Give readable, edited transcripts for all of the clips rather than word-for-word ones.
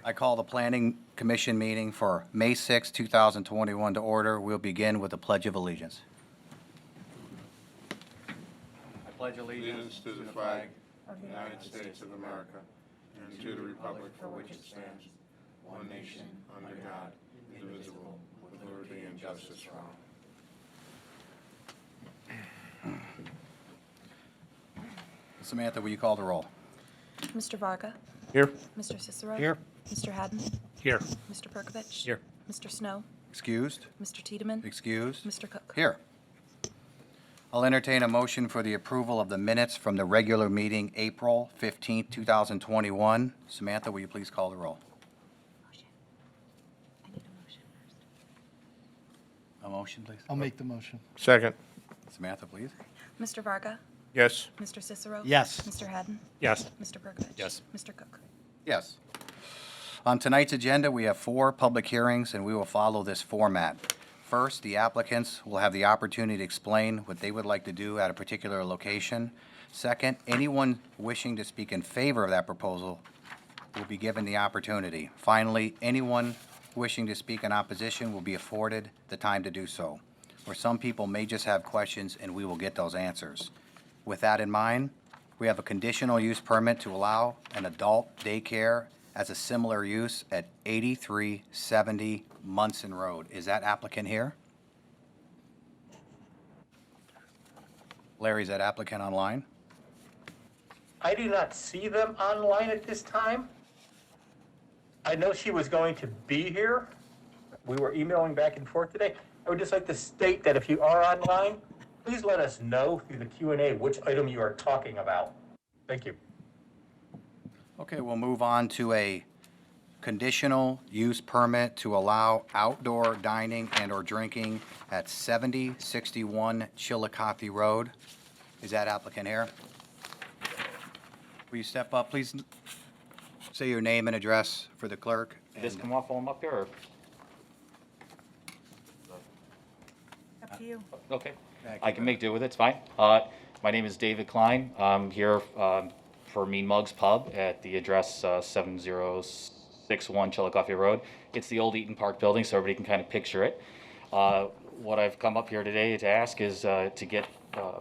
I call the Planning Commission meeting for May 6, 2021 to order. We'll begin with the Pledge of Allegiance. I pledge Allegiance to the flag of the United States of America and to the republic for which it stands, one nation, under God, indivisible, with liberty and justice for all. Samantha, will you call the roll? Mr. Varga. Here. Mr. Cicero. Here. Mr. Haddon. Here. Mr. Perkovich. Here. Mr. Snow. Excused? Mr. Tiedemann. Excused? Mr. Cook. Here. I'll entertain a motion for the approval of the minutes from the regular meeting, April 15, 2021. Samantha, will you please call the roll? I need a motion first. A motion, please? I'll make the motion. Second. Samantha, please. Mr. Varga. Yes. Mr. Cicero. Yes. Mr. Haddon. Yes. Mr. Perkovich. Yes. Mr. Cook. Yes. On tonight's agenda, we have 4 public hearings, and we will follow this format. First, the applicants will have the opportunity to explain what they would like to do at a particular location. Second, anyone wishing to speak in favor of that proposal will be given the opportunity. Finally, anyone wishing to speak in opposition will be afforded the time to do so. Or some people may just have questions, and we will get those answers. With that in mind, we have a conditional use permit to allow an adult daycare as a similar use at 8370 Munson Road. Is that applicant here? Larry, is that applicant online? I do not see them online at this time. I know she was going to be here. We were emailing back and forth today. I would just like to state that if you are online, please let us know through the Q&A which item you are talking about. Thank you. Okay, we'll move on to a conditional use permit to allow outdoor dining and/or drinking at 7061 Chillicothe Road. Is that applicant here? Will you step up, please? Say your name and address for the clerk. Did this come off while I'm up here, or? Up to you. Okay, Thank I you. can make do with it, it's fine. My name is David Klein. I'm here for Mean Mugs Pub at the address 7061 Chillicothe Road. It's the old Eaton Park building, so everybody can kind of picture it. What I've come up here today to ask is to get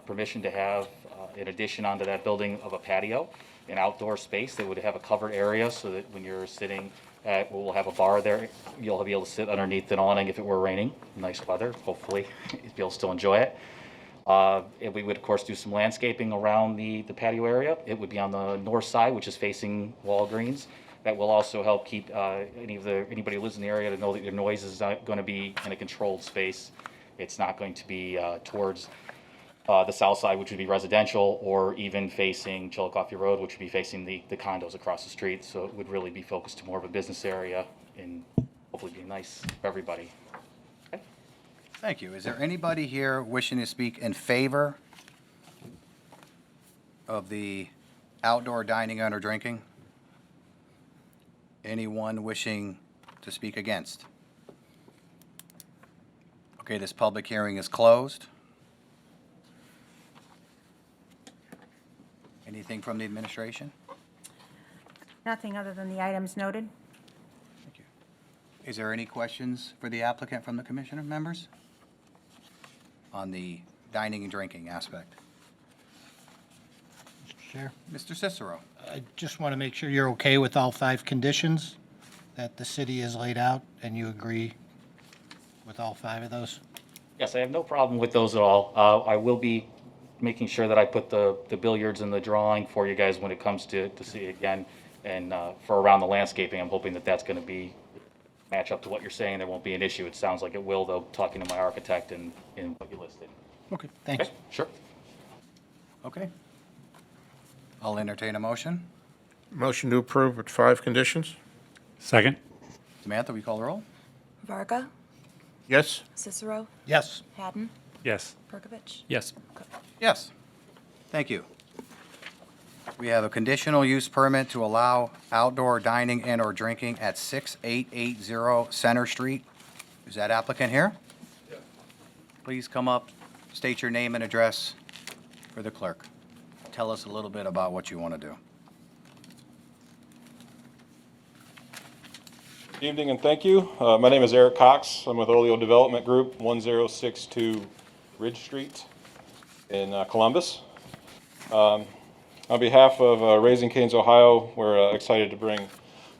permission to have an addition onto that building of a patio, an outdoor space that would have a covered area so that when you're sitting at, we'll have a bar there, you'll be able to sit underneath the awning if it were raining. Nice weather, hopefully you'll be able to still enjoy it. And we would, of course, do some landscaping around the patio area. It would be on the north side, which is facing Walgreens. That will also help keep anybody who lives in the area to know that your noise is not going to be in a controlled space. It's not going to be towards the south side, which would be residential, or even facing Chillicothe Road, which would be facing the condos across the street. So it would really be focused to more of a business area and hopefully be nice for everybody. Okay. Thank you. Is there anybody here wishing to speak in favor of the outdoor dining and/or drinking? Anyone wishing to speak against? Okay, this public hearing is closed. Anything from the administration? Nothing other than the items noted. Thank you. Is there any questions for the applicant from the commissioner members on the dining and drinking aspect? Mr. Chair, Mr. Cicero? I just want to make sure you're okay with all 5 conditions that the city has laid out, and you agree with all 5 of those? Yes, I have no problem with those at all. I will be making sure that I put the billiards in the drawing for you guys when it comes to see it again. And for around the landscaping, I'm hoping that that's going to be match up to what you're saying. There won't be an issue. It sounds like it will, though, talking to my architect and what you listed. Okay, thanks. Okay, sure. Okay. I'll entertain a motion. Motion to approve with 5 conditions? Second. Samantha, will you call the roll? Varga. Yes. Cicero. Yes. Haddon. Yes. Perkovich. Yes. Cook. Yes. Thank you. We have a conditional use permit to allow outdoor dining and/or drinking at 6880 Center Street. Is that applicant here? Yes. Please come up, state your name and address for the clerk. Tell us a little bit about what you want to do. Evening and thank you. My name is Eric Cox. I'm with Oleo Development Group, 1062 Ridge Street in Columbus. On behalf of Raising Cane's Ohio, we're excited to bring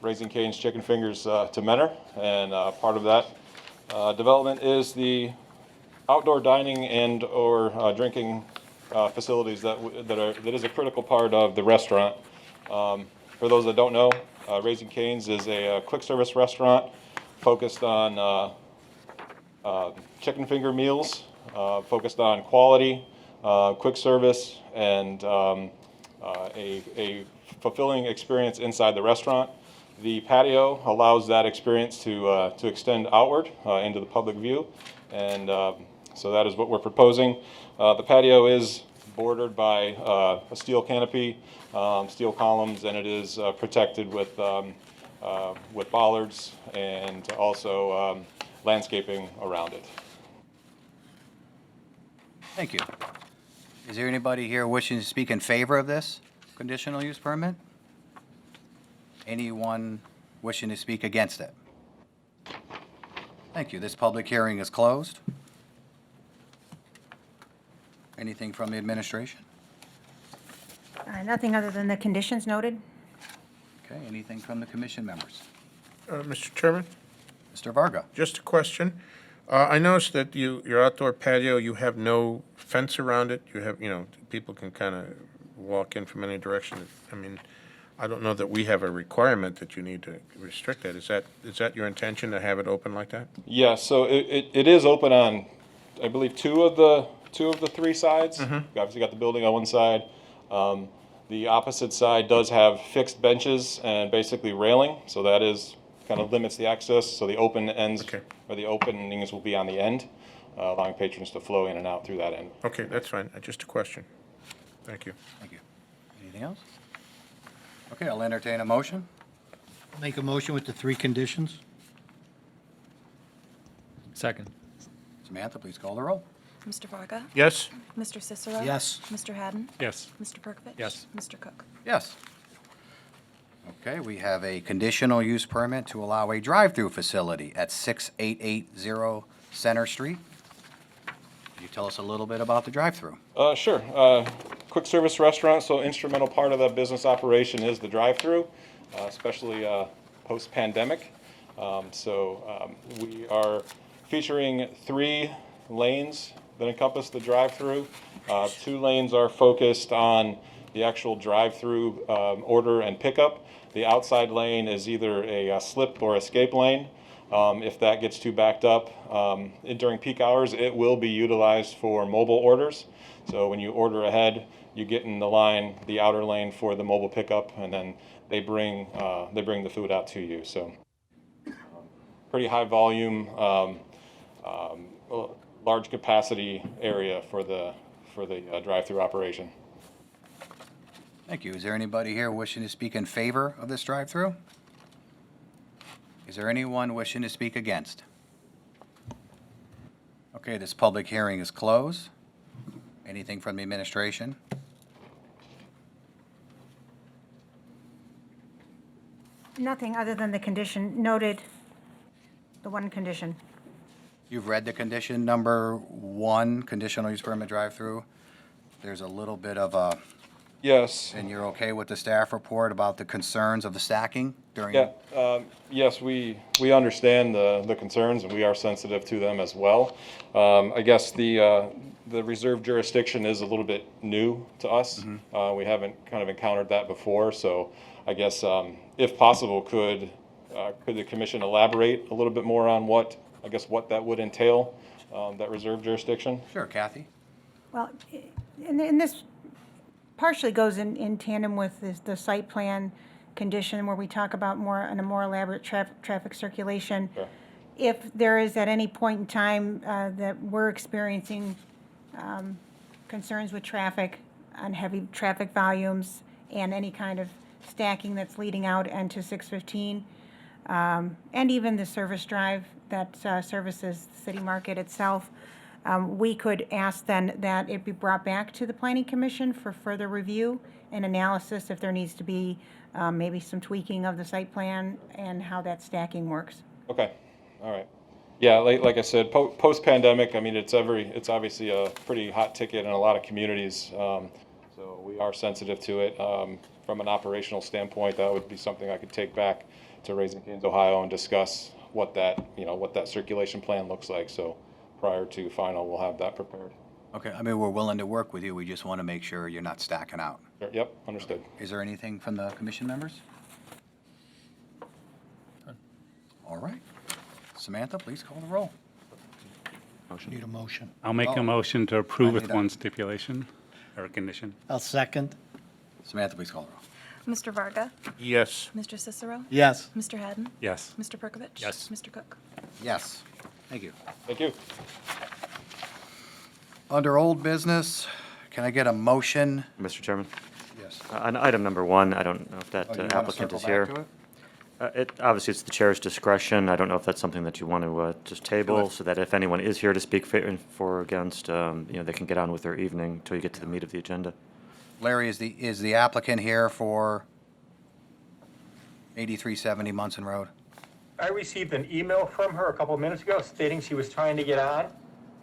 Raising Cane's Chicken Fingers to Manor, and part of that development is the outdoor dining and or drinking facilities that is a critical part of the restaurant. For those that don't know, Raising Cane's is a quick service restaurant focused on chicken finger meals, focused on quality, quick service, and a fulfilling experience inside the restaurant. The patio allows that experience to extend outward into the public view, and so that is what we're proposing. The patio is bordered by a steel canopy, steel columns, and it is protected with bollards and also landscaping around it. Thank you. Is there anybody here wishing to speak in favor of this conditional use permit? Anyone wishing to speak against it? Thank you. This public hearing is closed. Anything from the administration? Nothing other than the conditions noted. Okay, anything from the commission members? Mr. Chairman, Mr. Varga? just a question. I noticed that your outdoor patio, you have no fence around it. You have, people can kind of walk in from any direction. I mean, I don't know that we have a requirement that you need to restrict that. Is that your intention to have it open like that? Yeah, so it is open on, I believe, two of the three sides. Mm-hmm. You obviously got the building on one side. The opposite side does have fixed benches and basically railing, so that is kind of limits the access. So the open ends Okay. or the openings will be on the end, allowing patrons to flow in and out through that end. Okay, that's fine. Just a question. Thank you. Thank you. Anything else? Okay, I'll entertain a motion. Make a motion with the three conditions? Second. Samantha, please call the roll. Mr. Varga? Yes? Mr. Cicero? Yes. Mr. Hadden? Yes. Mr. Perkovich? Yes. Mr. Cook? Yes. Okay, we have a conditional use permit to allow a drive-through facility at 6880 Center Street. Can you tell us a little bit about the drive-through? Sure. Quick service restaurant, so instrumental part of the business operation is the drive-through, especially post-pandemic. We are featuring 3 lanes that encompass the drive-through. 2 lanes are focused on the actual drive-through order and pickup. The outside lane is either a slip or escape lane. If that gets too backed up during peak hours, it will be utilized for mobile orders. So when you order ahead, you get in the line, the outer lane for the mobile pickup, and then they bring the food out to you. So pretty high volume, large capacity area for the drive-through operation. Thank you. Is there anybody here wishing to speak in favor of this drive-through? Is there anyone wishing to speak against? Okay, this public hearing is closed. Anything from the administration? Nothing other than the condition noted, the one condition. You've read the condition number 1, conditional use permit drive-through. There's a little bit of a, Yes. and you're okay with the staff report about the concerns of the stacking during? Yeah, yes, we understand the concerns, and we are sensitive to them as well. I guess the reserve jurisdiction is a little bit new to us. We haven't kind of encountered that before, so I guess if possible, could the commission elaborate a little bit more on what that would entail, that reserve jurisdiction? Sure, Kathy? Well, and this partially goes in tandem with the site plan condition where we talk about a more elaborate traffic circulation. Sure. If there is at any point in time that we're experiencing concerns with traffic on heavy traffic volumes and any kind of stacking that's leading out into 615, and even the service drive that services the city market itself, We could ask then that it be brought back to the Planning Commission for further review and analysis if there needs to be maybe some tweaking of the site plan and how that stacking works. Okay, all right. Yeah, like I said, post-pandemic, I mean, it's obviously a pretty hot ticket in a lot of communities. So we are sensitive to it. From an operational standpoint, that would be something I could take back to Raising Cane's, Ohio, and discuss what that circulation plan looks like. So prior to final, we'll have that prepared. Okay, I mean, we're willing to work with you. We just want to make sure you're not stacking out. Sure, yep, understood. Is there anything from the commission members? All right. Samantha, please call the roll. Need a motion. I'll make Oh. a motion to approve I with need a- one stipulation or condition. I'll second. Samantha, please call the roll. Mr. Varga, Yes. Mr. Cicero, Yes. Mr. Hadden, Yes. Mr. Perkovich. Yes. Mr. Cook. Yes. Thank you. Thank you. Under old business, can I get a motion? Mr. Chairman, Yes. on item number one, I don't know if that Oh, you wanna applicant circle is back here. to it? Obviously, it's the chair's discretion. I don't know if that's something that you want to just table, so that if anyone is here to speak for or against, they can get on with their evening until you get to the meat of the agenda. Larry, is the applicant here for 8370 Munson Road? I received an email from her a couple of minutes ago stating she was trying to get on.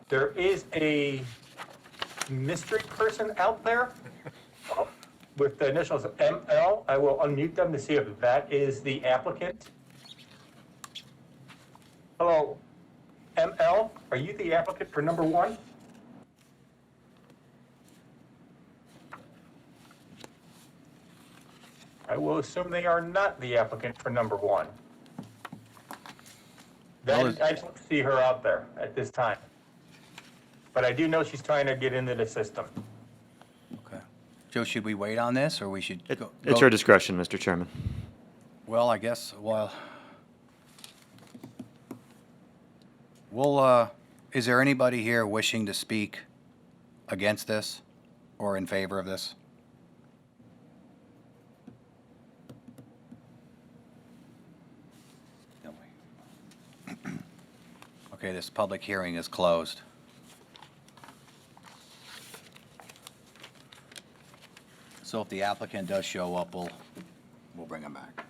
There is a mystery person out there with the initials of ML. I will unmute them to see if that is the applicant. Hello, ML, are you the applicant for number one? I will assume they are not the applicant for number one. Well, Then I don't see her out there at this time. But I do know she's trying to get into the system. Okay. Joe, should we wait on this, or we should go? It's your discretion, Mr. Chairman. Well, I guess, is there anybody here wishing to speak against this or in favor of this? Okay, this public hearing is closed. So if the applicant does show up, we'll bring him back.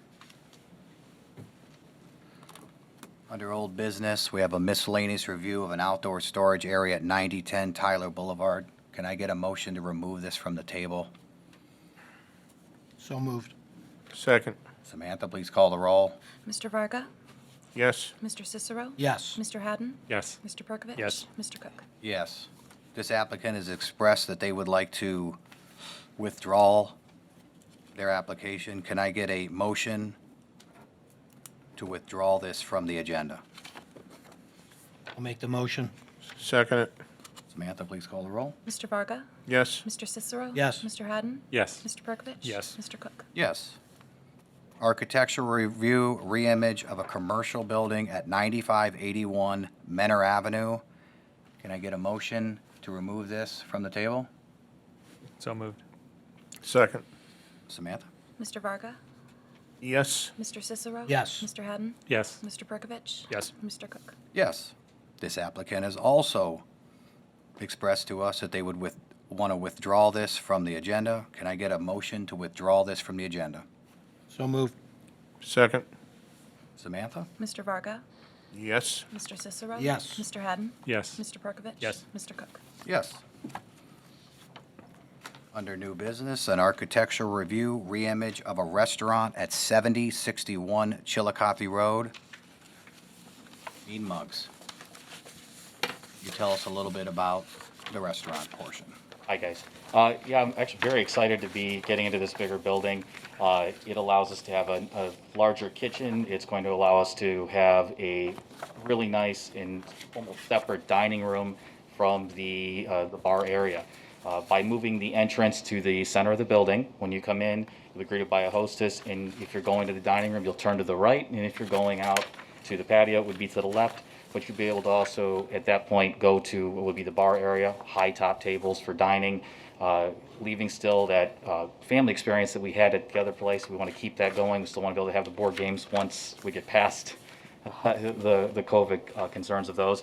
Under old business, we have a miscellaneous review of an outdoor storage area at 9010 Tyler Boulevard. Can I get a motion to remove this from the table? So moved. Second. Samantha, please call the roll. Mr. Varga, Yes. Mr. Cicero. Yes. Mr. Hadden, Yes. Mr. Perkovich. Yes. Mr. Cook. Yes. This applicant has expressed that they would like to withdraw their application. Can I get a motion to withdraw this from the agenda? I'll make the motion. Second it. Samantha, please call the roll. Mr. Varga, Yes. Mr. Cicero. Yes. Mr. Hadden, Yes. Mr. Perkovich. Yes. Mr. Cook. Yes. Architectural review, reimage of a commercial building at 9581 Manor Avenue. Can I get a motion to remove this from the table? So moved. Second. Samantha? Mr. Varga, Yes. Mr. Cicero. Yes. Mr. Hadden, Yes. Mr. Perkovich. Yes. Mr. Cook. Yes. This applicant has also expressed to us that they would want to withdraw this from the agenda. Can I get a motion to withdraw this from the agenda? So moved. Second. Samantha? Mr. Varga, Yes. Mr. Cicero. Yes. Mr. Hadden, Yes. Mr. Perkovich. Yes. Mr. Cook. Yes. Under new business, an architectural review, reimage of a restaurant at 7061 Chillicothe Road. Mean Mugs. You tell us a little bit about the restaurant portion. Hi, guys. Yeah, I'm actually very excited to be getting into this bigger building. It allows us to have a larger kitchen. It's going to allow us to have a really nice and almost separate dining room from the bar area. By moving the entrance to the center of the building, when you come in, you'll be greeted by a hostess, and if you're going to the dining room, you'll turn to the right, and if you're going out to the patio, it would be to the left. But you'll be able to also, at that point, go to what would be the bar area, high top tables for dining, leaving still that family experience that we had at the other place. We want to keep that going. We still want to be able to have the board games once we get past the COVID concerns of those.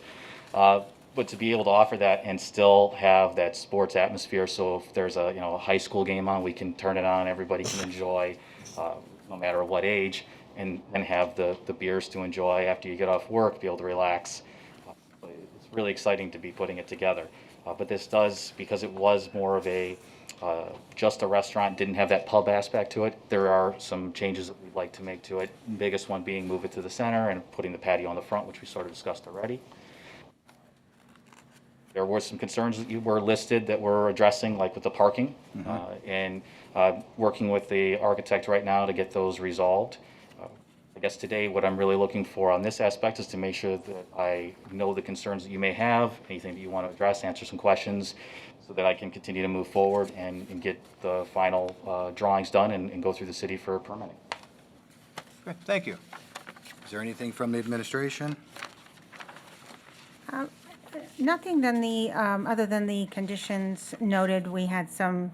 but to be able to offer that and still have that sports atmosphere, so if there's a, a high school game on, we can turn it on, everybody can enjoy, no matter what age, and have the beers to enjoy after you get off work, be able to relax. It's really exciting to be putting it together. But this does, because it was more of a, just a restaurant, didn't have that pub aspect to it, there are some changes that we'd like to make to it. Biggest one being move it to the center and putting the patio on the front, which we sort of discussed already. There were some concerns that you were listed that we're addressing, like with the parking, and working with the architect right now to get those resolved. I guess today what I'm really looking for on this aspect is to make sure that I know the concerns that you may have, anything that you want to address, answer some questions, so that I can continue to move forward and get the final drawings done and go through the city for permitting. Okay, thank you. Is there anything from the administration? Nothing than the, other than the conditions noted, we had some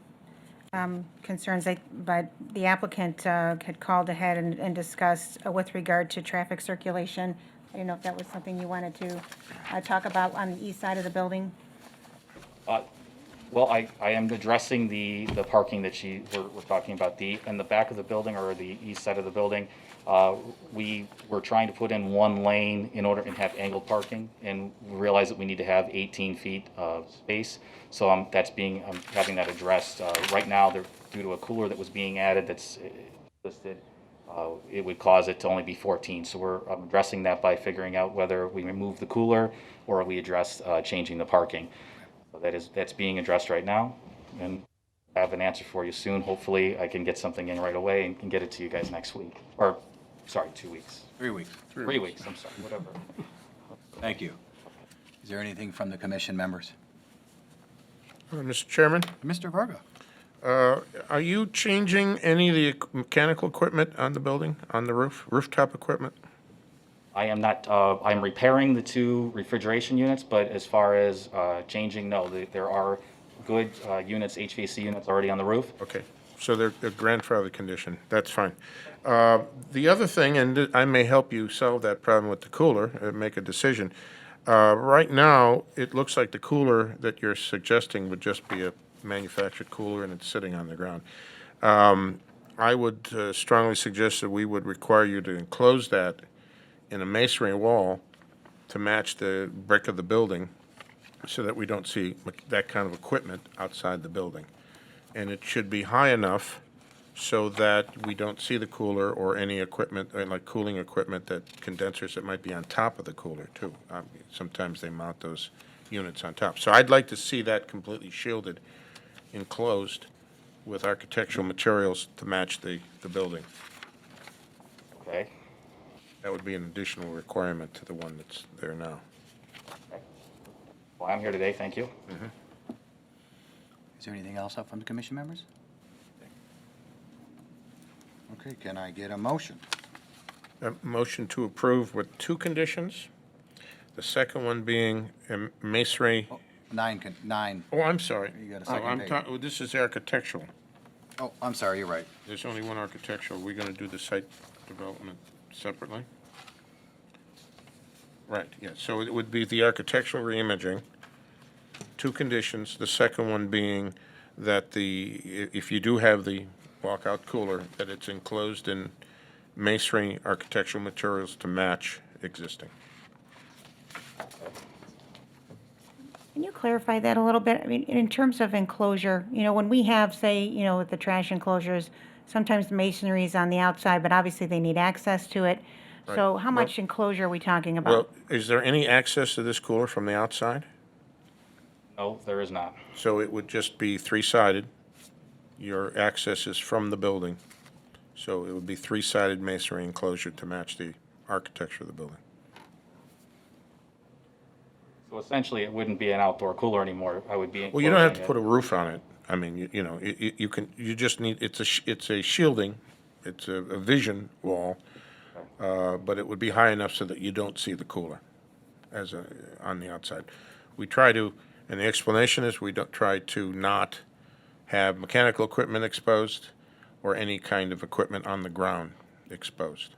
concerns, but the applicant had called ahead and discussed with regard to traffic circulation. I don't know if that was something you wanted to talk about on the east side of the building. Well, I am addressing the parking that we're talking about. In the back of the building or the east side of the building, we were trying to put in one lane in order and have angled parking, and we realized that we need to have 18 feet of space. So I'm having that addressed. Right now, due to a cooler that was being added that's listed, it would cause it to only be 14. So I'm addressing that by figuring out whether we remove the cooler or we address changing the parking. So that's being addressed right now, and I have an answer for you soon. Hopefully, I can get something in right away and can get it to you guys next week. Or, sorry, 2 weeks. 3 weeks. 3 weeks, I'm sorry, whatever. Thank you. Is there anything from the commission members? Mr. Chairman, Mr. Varga? are you changing any of the mechanical equipment on the building, on the rooftop equipment? I am not, I'm repairing the 2 refrigeration units, but as far as changing, no, there are good units, HVAC units already on the roof. Okay, so they're grandfather condition, that's fine. The other thing, and I may help you solve that problem with the cooler, make a decision. Right now, it looks like the cooler that you're suggesting would just be a manufactured cooler and it's sitting on the ground. I would strongly suggest that we would require you to enclose that in a masonry wall to match the brick of the building so that we don't see that kind of equipment outside the building. And it should be high enough so that we don't see the cooler or any equipment, like cooling equipment, that condensers that might be on top of the cooler too. Sometimes they mount those units on top. So I'd like to see that completely shielded, enclosed with architectural materials to match the building. Okay. That would be an additional requirement to the one that's there now. Well, I'm here today, thank you. Is there anything else up from the commission members? Okay, can I get a motion? A motion to approve with 2 conditions. The second one being masonry. Nine. Oh, I'm sorry. You got a second page. This is architectural. Oh, I'm sorry, you're right. There's only one architectural. We're going to do the site development separately? Right, yeah. So it would be the architectural reimaging, 2 conditions. The second one being that if you do have the walkout cooler, that it's enclosed in masonry architectural materials to match existing. Can you clarify that a little bit? I mean, in terms of enclosure, when we have, say, with the trash enclosures, sometimes the masonry is on the outside, but obviously they need access to it. Right. So how much enclosure are we talking about? Well, is there any access to this cooler from the outside? No, there is not. So it would just be 3-sided. Your access is from the building. So it would be 3-sided masonry enclosure to match the architecture of the building. So essentially, it wouldn't be an outdoor cooler anymore. I would be. Well, you don't have to enclosing put a roof on it. I mean, you just need, it's a shielding, it's a vision wall, but it would be high enough so that you don't see the cooler on the outside. We try to, and the explanation is we don't try to not have mechanical equipment exposed or any kind of equipment on the ground exposed.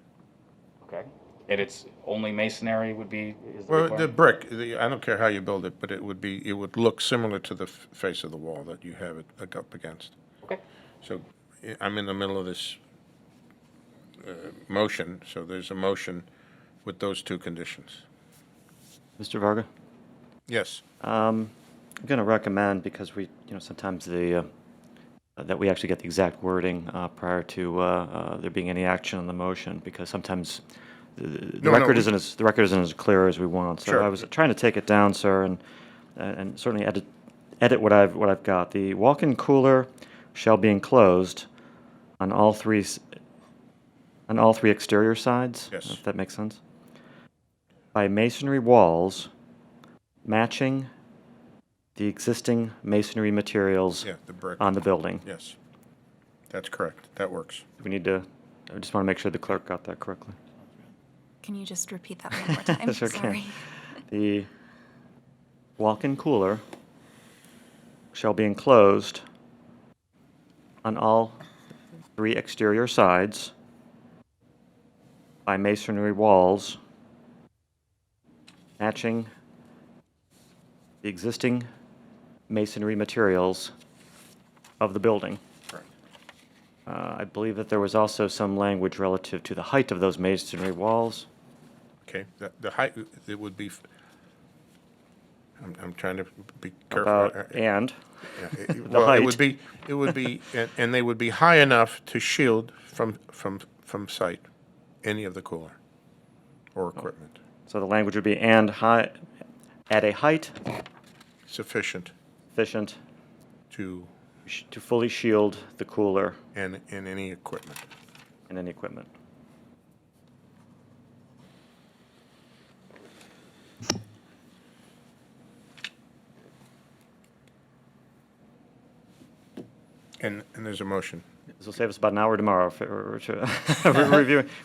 Okay. And it's only masonry would be, is the Well, the requirement? brick, I don't care how you build it, but it would look similar to the face of the wall that you have it up against. Okay. So I'm in the middle of this motion, so there's a motion with those two conditions. Mr. Varga? Yes. I'm going to recommend, because we, sometimes that we actually get the exact wording prior to there being any action on the motion, because sometimes the No, record we- isn't the record isn't as clear as we want. So Sure. I was trying to take it down, sir, and certainly edit what I've got. The walk-in cooler shall be enclosed on all three exterior sides. Yes. If that makes sense. By masonry walls matching the existing masonry materials Yeah, the brick. on the building. Yes. That's correct. That works. I just want to make sure the clerk got that correctly. Can you just repeat that one more time? Sure can. Sorry. The walk-in cooler shall be enclosed on all three exterior sides by masonry walls matching the existing masonry materials of the building. Correct. I believe that there was also some language relative to the height of those masonry walls. Okay, the height, it would be, I'm trying to be careful. About, and Yeah, the well, height. it would be, and they would be high enough to shield from sight any of the cooler or equipment. So the language would be and high, at a height Sufficient sufficient to, to fully shield the cooler and any equipment. and any equipment. And there's a motion. This will save us about an hour tomorrow for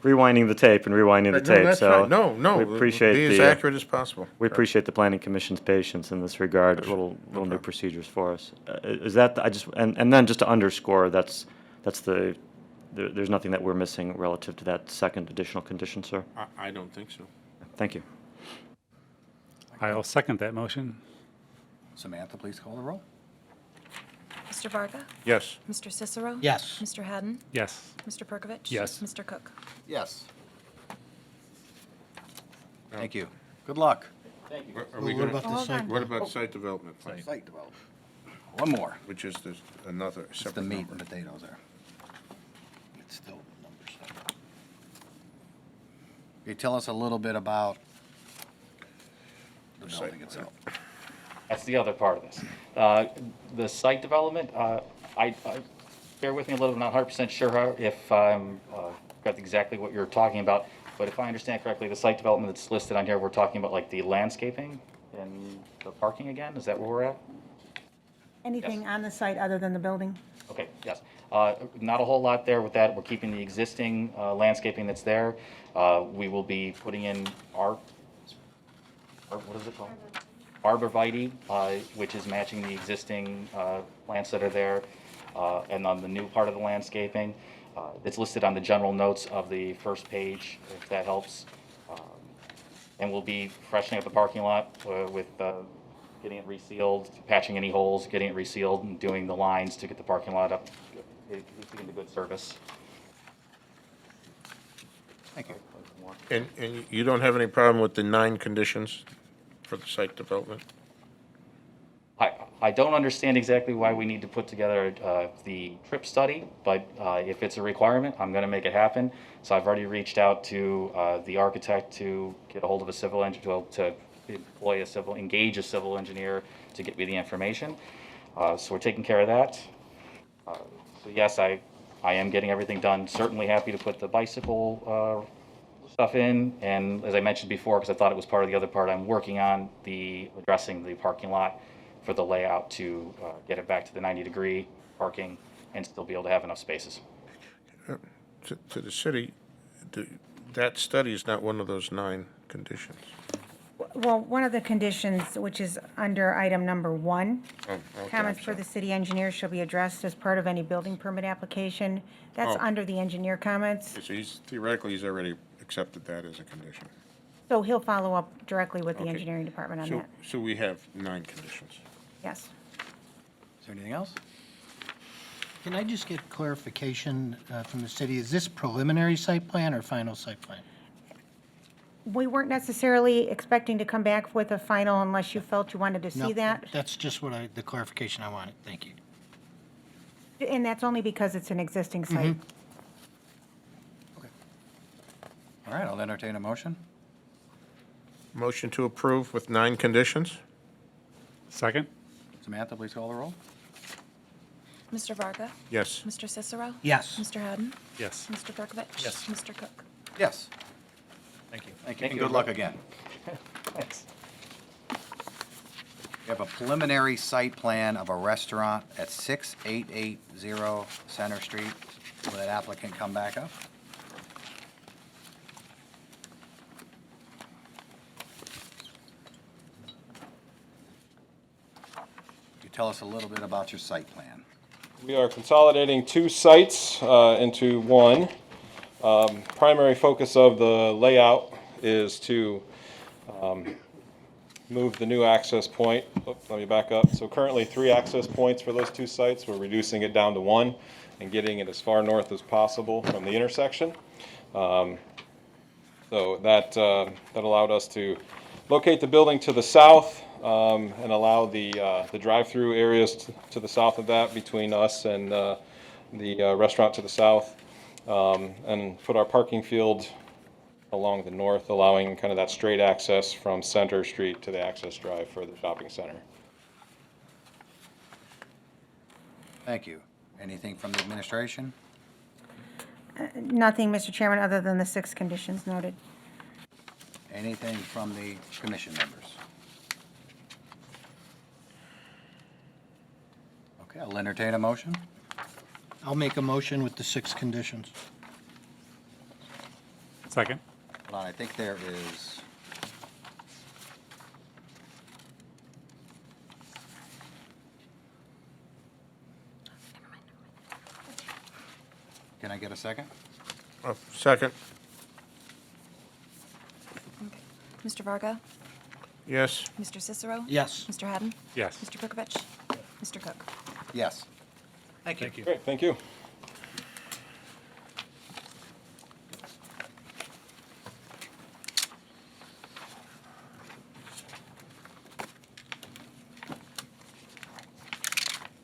rewinding the tape and rewinding the No, tape. that's So fine. No, we appreciate be as the accurate as possible. we appreciate the Planning Commission's patience in this regard. Little new procedures for us. Is that and then just to underscore, that's there's nothing that we're missing relative to that second additional condition, sir. I don't think so. Thank you. I'll second that motion. Samantha, please call the roll. Mr. Varga? Yes. Mr. Cicero? Yes. Mr. Hadden? Yes. Mr. Perkovich? Yes. Mr. Cook? Yes. Thank you. Good luck. Are we What gonna, about the Hold site? on. what about site development plan, Site development. One more. which is another It's the separate meat number? and potatoes there. It's still numbers. Can you tell us a little bit about the Site building itself? That's the other part of this. The site development, bear with me a little, I'm not 100% sure if I'm got exactly what you're talking about, but if I understand correctly, the site development that's listed on here, we're talking about like the landscaping and the parking again? Is that where we're at? Anything on the site other than the building? Okay, yes. Not a whole lot there with that. We're keeping the existing landscaping that's there. We will be putting in what is it called? Arborvitae, which is matching the existing plants that are there. And on the new part of the landscaping, it's listed on the general notes of the first page, if that helps. And we'll be freshening up the parking lot with getting it resealed, patching any holes, getting it resealed, and doing the lines to get the parking lot up into good service. Thank you. And you don't have any problem with the 9 conditions for the site development? I don't understand exactly why we need to put together the trip study, but if it's a requirement, I'm going to make it happen. So I've already reached out to the architect to get a hold of a civil engineer, to engage a civil engineer to get me the information. So we're taking care of that. So yes, I am getting everything done. Certainly happy to put the bicycle stuff in, and as I mentioned before, because I thought it was part of the other part, I'm working on addressing the parking lot for the layout to get it back to the 90-degree parking and still be able to have enough spaces. To the city, that study is not one of those 9 conditions. Well, one of the conditions, which is under item number 1, Oh, okay, comments I'm for sorry. the city engineer shall be addressed as part of any building permit application. That's Oh. under the engineer comments. So theoretically, he's already accepted that as a condition. So he'll follow up directly with the Okay. engineering department on that. So we have 9 conditions. Yes. Is there anything else? Can I just get clarification from the city? Is this preliminary site plan or final site plan? We weren't necessarily expecting to come back with a final unless you felt you wanted to No, see that. That's just the clarification I wanted. Thank you. And that's only because it's an existing site. All right, I'll entertain a motion. Motion to approve with 9 conditions? Second? Samantha, please call the roll. Mr. Varga? Yes. Mr. Cicero? Yes. Mr. Hadden? Yes. Mr. Berkovich? Yes. Mr. Cook? Yes. Thank you. Thank you, Thank and you. good luck again. Thanks. We have a preliminary site plan of a restaurant at 6880 Center Street. Will that applicant come back up? You tell us a little bit about your site plan. We are consolidating 2 sites into one. Primary focus of the layout is to move the new access point. Let me back up. So currently 3 access points for those 2 sites. We're reducing it down to 1 and getting it as far north as possible from the intersection. So that allowed us to locate the building to the south and allow the drive-through areas to the south of that between us and the restaurant to the south, and put our parking field along the north, allowing kind of that straight access from Center Street to the access drive for the shopping center. Thank you. Anything from the administration? Nothing, Mr. Chairman, other than the 6 conditions noted. Anything from the commission members? Okay, I'll entertain a motion. I'll make a motion with the 6 conditions. Second? Hold on, I think there is... Can I get a second? Second? Okay. Mr. Varga? Yes. Mr. Cicero? Yes. Mr. Hadden? Yes. Mr. Berkovich? Mr. Cook? Yes. Thank you. Great, thank you.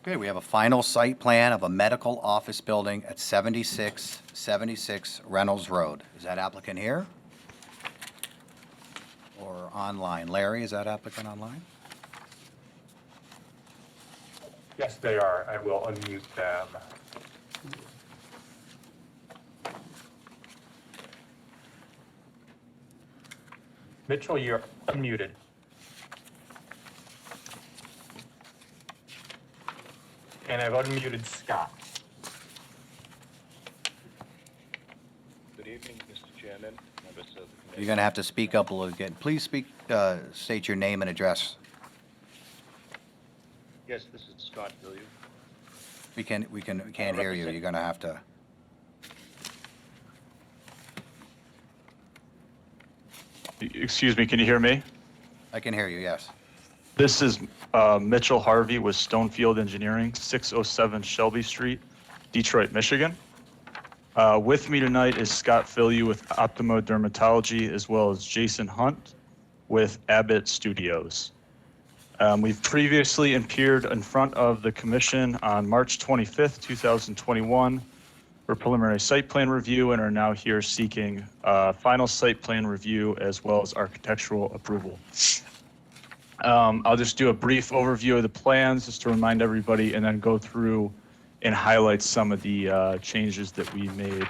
Okay, we have a final site plan of a medical office building at 7676 Reynolds Road. Is that applicant here? Or online? Larry, is that applicant online? Yes, they are. I will unmute them. Mitchell, you're unmuted. And I've unmuted Scott. Good evening, Mr. Chairman, members of the committee. You're going to have to speak up a little bit. Please state your name and address. Yes, this is Scott Hilliard. We can't hear you. You're going to have to... Excuse me, can you hear me? I can hear you, yes. This is Mitchell Harvey with Stonefield Engineering, 607 Shelby Street, Detroit, Michigan. With me tonight is Scott Filliou with Optimo Dermatology, as well as Jason Hunt with Abbott Studios. We've previously appeared in front of the commission on March 25th, 2021 for preliminary site plan review and are now here seeking final site plan review as well as architectural approval. I'll just do a brief overview of the plans just to remind everybody and then go through and highlight some of the changes that we made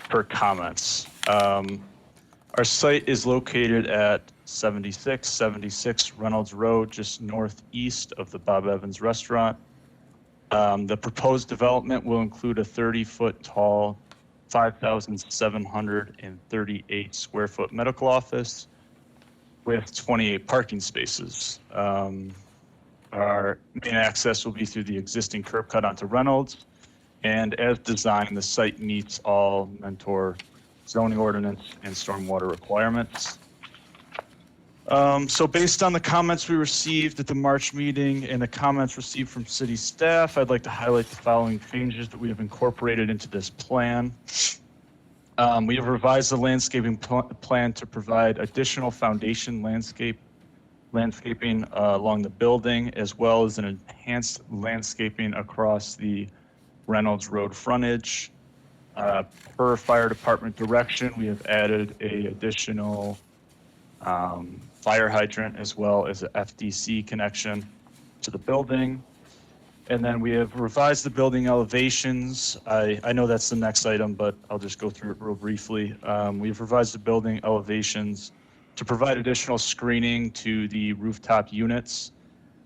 per comments. Our site is located at 7676 Reynolds Road, just northeast of the Bob Evans restaurant. The proposed development will include a 30-foot tall, 5,738 square foot medical office with 28 parking spaces. Our main access will be through the existing curb cut onto Reynolds. And as designed, the site meets all Mentor zoning ordinance, and stormwater requirements. So based on the comments we received at the March meeting and the comments received from city staff, I'd like to highlight the following changes that we have incorporated into this plan. We have revised the landscaping plan to provide additional foundation landscaping along the building, as well as an enhanced landscaping across the Reynolds Road frontage. Per fire department direction, we have added a additional fire hydrant as well as a FDC connection to the building. And then we have revised the building elevations. I know that's the next item, but I'll just go through it real briefly. We've revised the building elevations to provide additional screening to the rooftop units,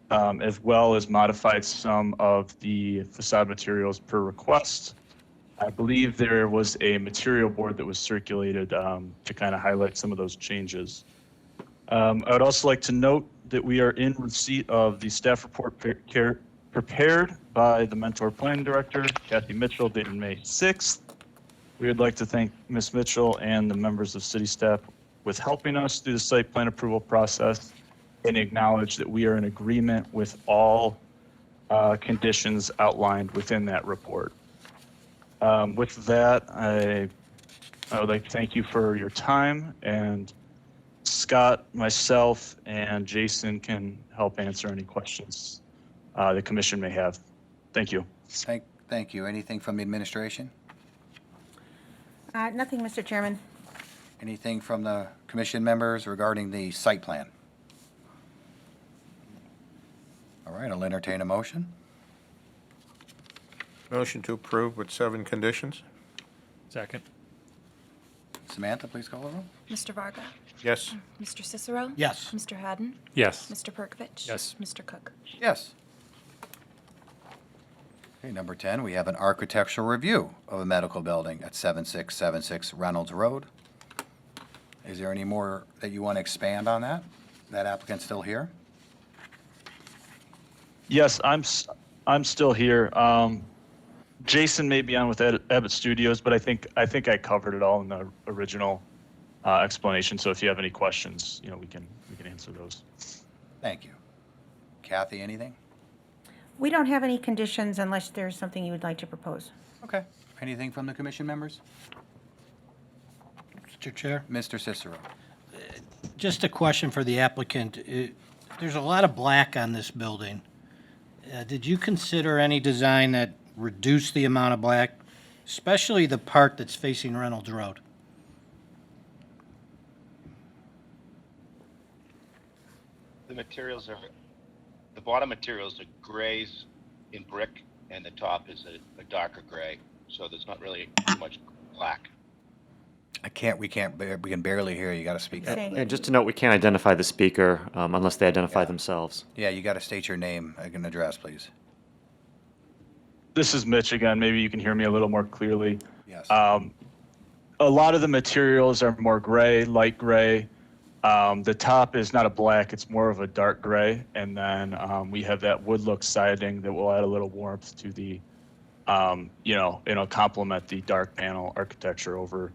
as well as modified some of the facade materials per request. I believe there was a material board that was circulated to kind of highlight some of those changes. I would also like to note that we are in receipt of the staff report prepared by the Mentor Planning Director, Kathy Mitchell, dated May 6th. We would like to thank Ms. Mitchell and the members of city staff with helping us through the site plan approval process and acknowledge that we are in agreement with all conditions outlined within that report. With that, I would like to thank you for your time, and Scott, myself, and Jason can help answer any questions the commission may have. Thank you. Thank you. Anything from the administration? Nothing, Mr. Chairman. Anything from the commission members regarding the site plan? All right, I'll entertain a motion. Motion to approve with 7 conditions? Second. Samantha, please call the roll. Mr. Varga? Yes. Mr. Cicero? Yes. Mr. Hadden? Yes. Mr. Perkovich? Yes. Mr. Cook? Yes. Okay, number 10, we have an architectural review of a medical building at 7676 Reynolds Road. Is there any more that you want to expand on that? That applicant's still here? Yes, I'm still here. Jason may be on with Abbott Studios, but I think I covered it all in the original explanation. So if you have any questions, we can answer those. Thank you. Kathy, anything? We don't have any conditions unless there's something you would like to propose. Okay. Anything from the commission members? Mr. Chair, Mr. Cicero. just a question for the applicant. There's a lot of black on this building. Did you consider any design that reduced the amount of black, especially the part that's facing Reynolds Road? The bottom materials are grays in brick, and the top is a darker gray, so there's not really too much black. We can barely hear you. You got to speak up. Say- And just to note, we can't identify the speaker unless they identify themselves. Yeah, you got to state your name and address, please. This is Mitch again. Maybe you can hear me a little more clearly. Yes. A lot of the materials are more gray, light gray. The top is not a black, it's more of a dark gray. And then we have that wood look siding that will add a little warmth to the, complement the dark panel architecture over,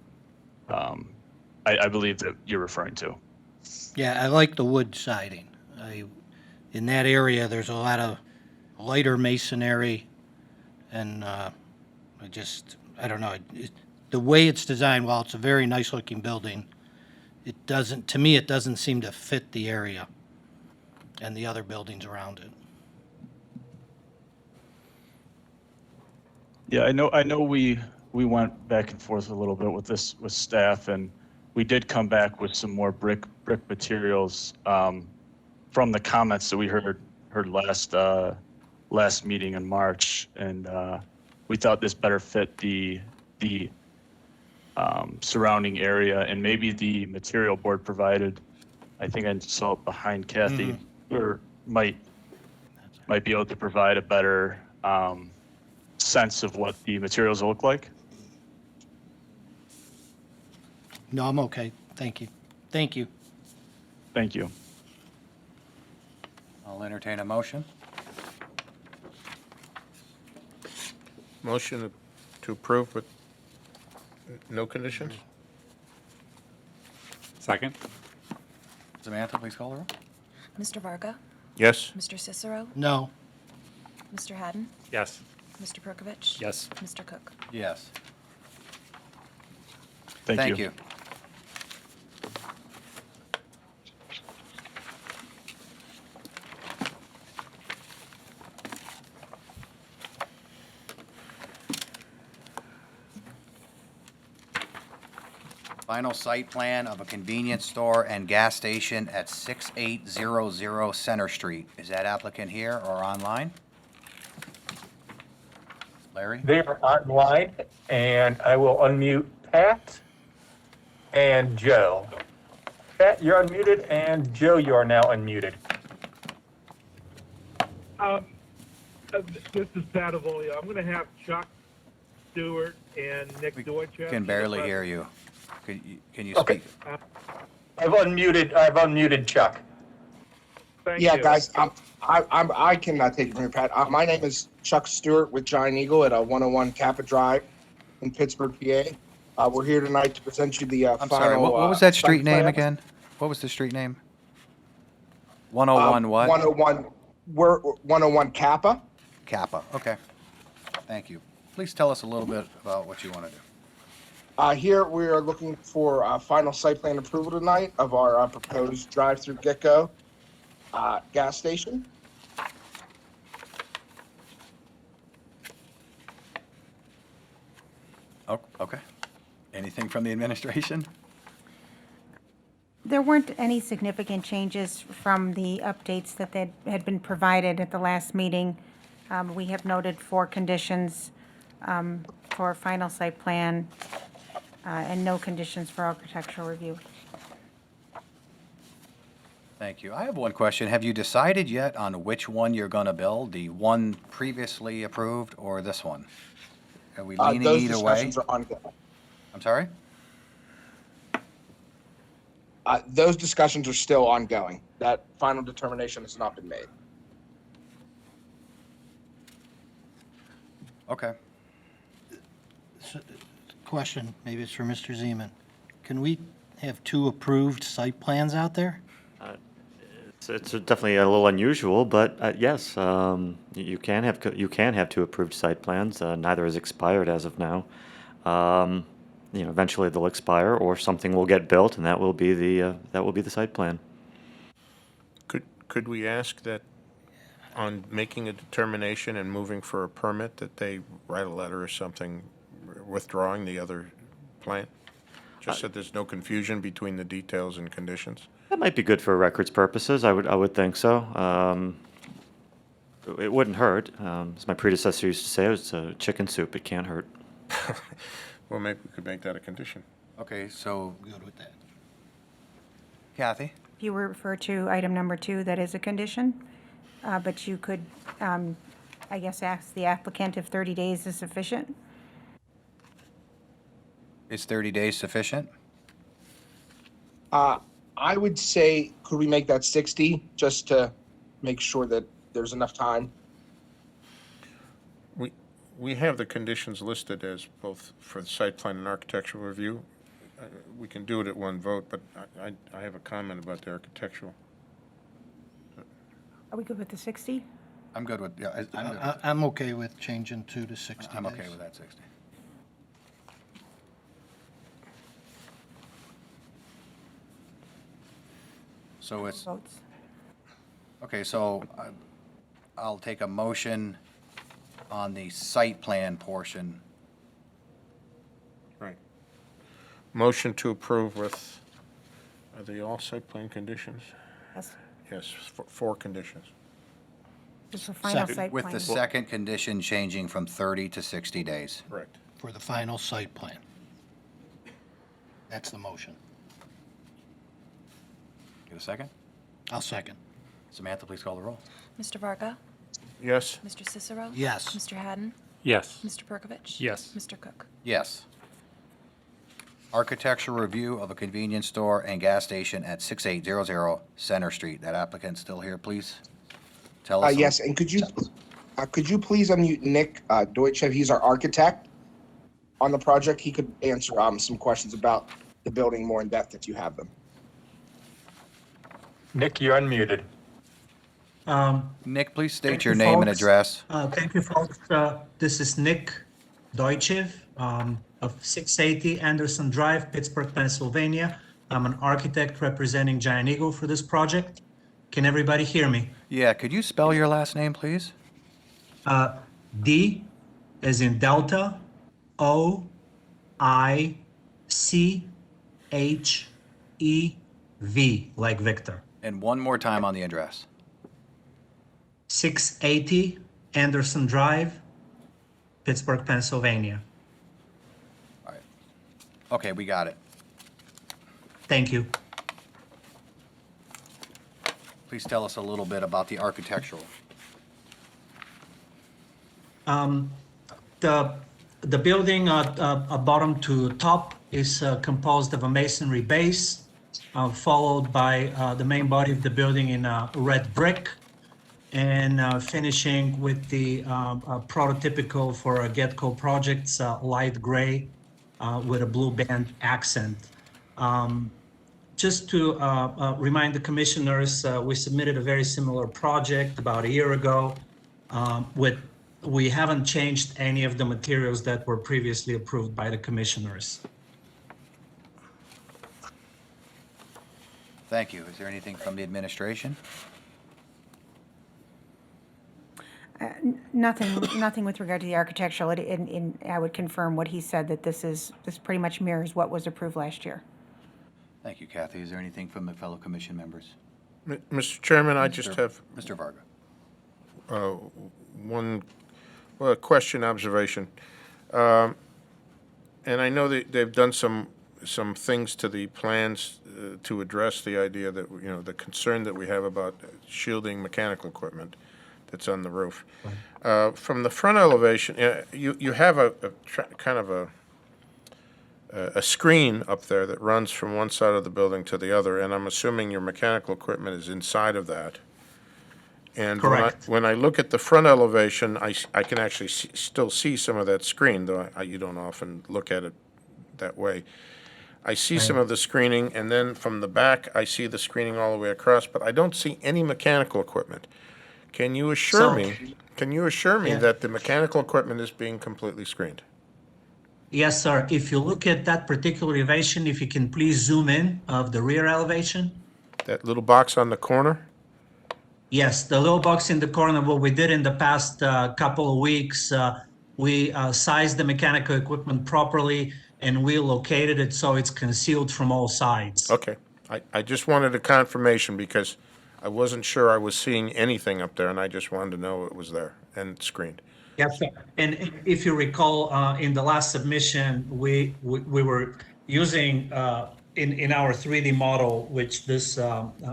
I believe that you're referring to. Yeah, I like the wood siding. In that area, there's a lot of lighter masonry, and I don't know. The way it's designed, while it's a very nice-looking building, it doesn't seem to fit the area and the other buildings around it. Yeah, I know we went back and forth a little bit with staff, and we did come back with some more brick materials from the comments that we heard last meeting in March, and we thought this better fit the surrounding area, and maybe the material board provided, I think I saw it behind Kathy, or might be able to provide a better sense of what the materials will look like. No, I'm okay. Thank you. Thank you. Thank you. I'll entertain a motion. Motion to approve with no conditions? Second. Samantha, please call the roll. Mr. Varga, Yes? Mr. Cicero, No. Mr. Haddon, Yes. Mr. Perkovich. Yes. Mr. Cook. Yes. Thank you. Final site plan of a convenience store and gas station at 6800 Center Street. Is that applicant here or online? Larry? They are online, and I will unmute Pat and Joe. Pat, you're unmuted, and Joe, you are now unmuted. This is Pat Avolia. I'm going to have Chuck Stewart and Nick Deutsch. Can barely hear you. Can you Okay. speak? I've unmuted Chuck. Thank Yeah, you. guys, I can take it from here, Pat. My name is Chuck Stewart with Giant Eagle at 101 Kappa Drive in Pittsburgh, PA. We're here tonight to present you the I'm final. sorry, what was that street site name plan. again? What was the street name? 101 what? 101. We're 101 Kappa. Kappa, okay. Thank you. Please tell us a little bit about what you want to do. Here we are looking for final site plan approval tonight of our proposed drive-through Gecko gas station. Oh, okay. Anything from the administration? There weren't any significant changes from the updates that had been provided at the last meeting. We have noted 4 conditions for final site plan and no conditions for architectural review. Thank you. I have one question. Have you decided yet on which one you're going to build? The one previously approved or this one? Are we leaning Those either way? discussions are ongoing. I'm sorry? Those discussions are still ongoing. That final determination has not been made. Okay. Question, maybe it's for Mr. Zeman. Can we have 2 approved site plans out there? It's definitely a little unusual, but yes, you can have 2 approved site plans. Neither is expired as of now. Eventually they'll expire, or something will get built, and that will be the site plan. Could we ask that on making a determination and moving for a permit, that they write a letter or something withdrawing the other plan? Just so there's no confusion between the details and conditions? That might be good for records purposes. I would think so. It wouldn't hurt. As my predecessor used to say, it's chicken soup. It can't hurt. Well, maybe we could make that a condition. Okay, so Good with that. Kathy? If you refer to item number 2, that is a condition, but you could, I guess, ask the applicant if 30 days is sufficient. Is 30 days sufficient? I would say, could we make that 60, just to make sure that there's enough time? We have the conditions listed as both for the site plan and architectural review. We can do it at one vote, but I have a comment about the architectural. Are we good with the 60? I'm good with, yeah, I'm good. I'm okay with changing 2 to 60 I'm days. okay with that 60. So it's, Votes. okay, so I'll take a motion on the site plan portion. Right. Motion to approve with, are they all site plan conditions? Yes, Yes, 4 conditions. just for final Second. site plan. With the second condition changing from 30 to 60 days. Correct. For the final site plan. That's the motion. Get a second? I'll second. Samantha, please call the roll. Mr. Varga, Yes? Mr. Cicero. Yes. Mr. Haddon, Yes. Mr. Perkovich. Yes. Mr. Cook. Yes. Architectural review of a convenience store and gas station at 6800 Center Street. That applicant still here, please? Tell us. Yes, and could you please unmute Nick Deutsch? He's our architect on the project. He could answer some questions about the building more in depth if you have them. Nick, you're unmuted. Nick, please state Thank your you, name and folks. address. Thank you, folks. This is Nick Deutschev of 680 Anderson Drive, Pittsburgh, Pennsylvania. I'm an architect representing Giant Eagle for this project. Can everybody hear me? Yeah, could you spell your last name, please? D as in Delta, O, I, C, H, E, V, like Victor. And one more time on the address. 680 Anderson Drive, Pittsburgh, Pennsylvania. All right. Okay, we got it. Thank you. Please tell us a little bit about the architectural. The building bottom to top is composed of a masonry base, followed by the main body of the building in red brick, and finishing with the prototypical for Getco projects, light gray with a blue band accent. Just to remind the commissioners, we submitted a very similar project about a year ago. We haven't changed any of the materials that were previously approved by the commissioners. Thank you. Is there anything from the administration? Nothing with regard to the architectural. I would confirm what he said, that this pretty much mirrors what was approved last year. Thank you, Kathy. Is there anything from the fellow commission members? Mr. Chairman, I just have Mr. Varga. one question, observation. And I know that they've done some things to the plans to address the idea that, you know, the concern that we have about shielding mechanical equipment that's on the roof. From the front elevation, you have kind of a screen up there that runs from one side of the building to the other, and I'm assuming your mechanical equipment is inside of that. And Correct. when I look at the front elevation, I can actually still see some of that screen, though you don't often look at it that way. I see some of the screening, and then from the back, I see the screening all the way across, but I don't see any mechanical equipment. Can you assure me Yeah. that the mechanical equipment is being completely screened? Yes, sir. If you look at that particular elevation, if you can please zoom in of the rear elevation. That little box on the corner? Yes, the little box in the corner, what we did in the past couple of weeks, we sized the mechanical equipment properly and we located it so it's concealed from all sides. Okay. I just wanted a confirmation because I wasn't sure I was seeing anything up there, and I just wanted to know it was there and screened. Yes, sir. And if you recall, in the last submission, we were using, in our 3D model, which this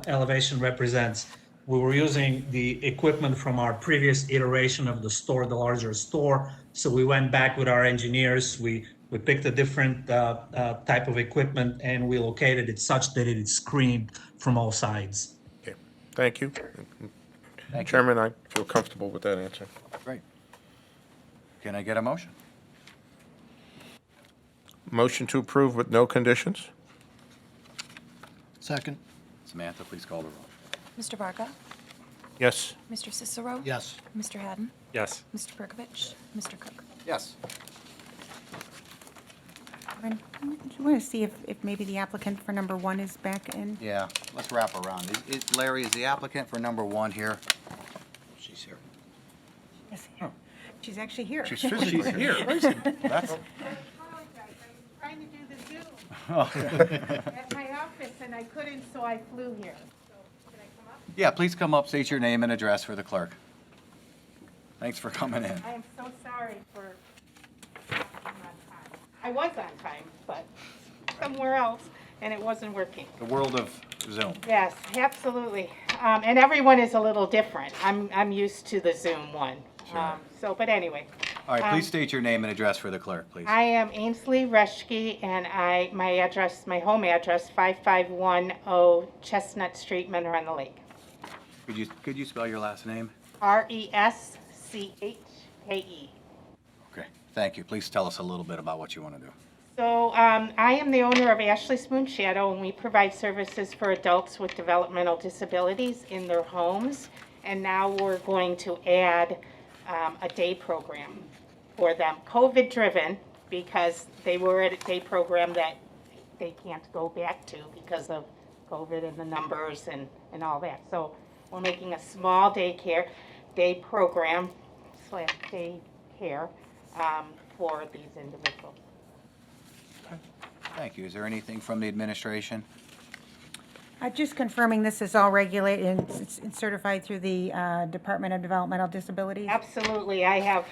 elevation represents, we were using the equipment from our previous iteration of the store, the larger store. So we went back with our engineers, we picked a different type of equipment, and we located it such that it is screened from all sides. Okay. Thank you. Thank you. Chairman, I feel comfortable with that answer. Great. Can I get a motion? Motion to approve with no conditions? Second? Samantha, please call the roll. Mr. Varga, Yes. Mr. Cicero. Yes. Mr. Haddon, Yes. Mr. Perkovich, Mr. Cook. Yes. I want to see if maybe the applicant for number 1 is back in. Yeah, let's wrap around. Larry, is the applicant for number 1 here? She's here. She's actually here. She's physically here. That's, Trying to do the Zoom at my office, and I couldn't, so I flew here. So, can I come up? yeah, please come up, state your name and address for the clerk. Thanks for coming in. I am so sorry for not being on time. I was on time, but somewhere else, and it wasn't working. The world of Zoom. Yes, absolutely. And everyone is a little different. I'm used to the Zoom one. Sure. But anyway. All right, please state your name and address for the clerk, please. I am Ainsley Reschke, and my home address, 5510 Chestnut Street, Manor on the Lake. Could you spell your last name? Reschke. Okay, thank you. Please tell us a little bit about what you want to do. So I am the owner of Ashley Spoon Shadow, and we provide services for adults with developmental disabilities in their homes. And now we're going to add a day program for them, COVID-driven, because they were at a day program that they can't go back to because of COVID and the numbers and all that. So we're making a small day program / day care for these individuals. Thank you. Is there anything from the administration? Just confirming this is all regulated and it's certified through the Department of Developmental Disabilities? Absolutely, I have,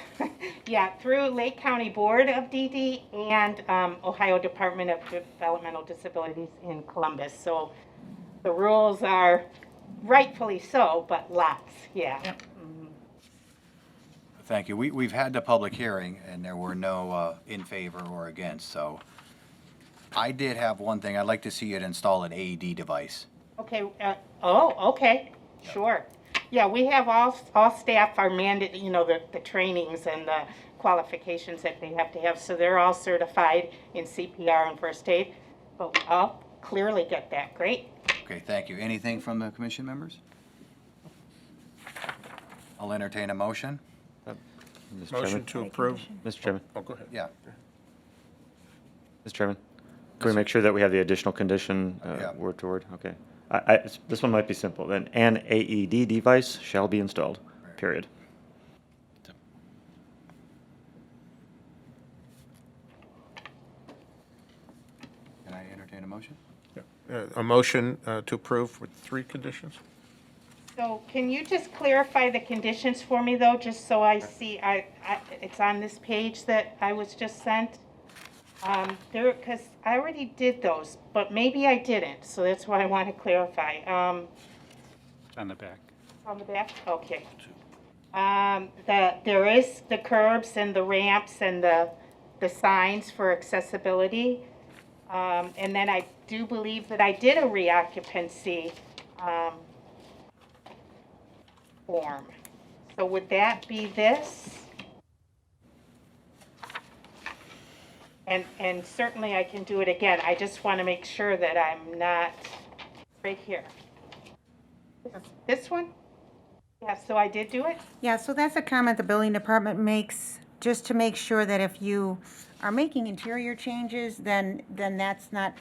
yeah, through Lake County Board of DD and Ohio Department of Developmental Disabilities in Columbus. So the rules are rightfully so, but lots, yeah. Yep. Thank you. We've had the public hearing, and there were no in favor or against, so I did have one thing. I'd like to see it install an AED device. Okay, okay, sure. Yeah, we have all staff are mandated, you know, the trainings and the qualifications that they have to have, so they're all certified in CPR and first aid, but I'll clearly get that. Great. Okay, thank you. Anything from the commission members? I'll entertain a motion. Mr. Motion Chairman? to approve. Mr. Chairman? Oh, go ahead. Yeah. Mr. Chairman? Can we make sure that we have the additional condition Yeah. word to word? Okay. This one might be simple. Then an AED device shall be installed, period. Can I entertain a motion? A motion to approve with 3 conditions? So can you just clarify the conditions for me, though, just so I see, it's on this page that I was just sent? Because I already did those, but maybe I didn't, so that's why I want to clarify. It's on the back. On the back? Okay. There is the curbs and the ramps and the signs for accessibility. And then I do believe that I did a reoccupancy form. So would that be this? And certainly I can do it again. I just want to make sure that I'm not right here. This one? Yeah, so I did do it? Yeah, so that's a comment the building department makes, just to make sure that if you are making interior changes, then that's not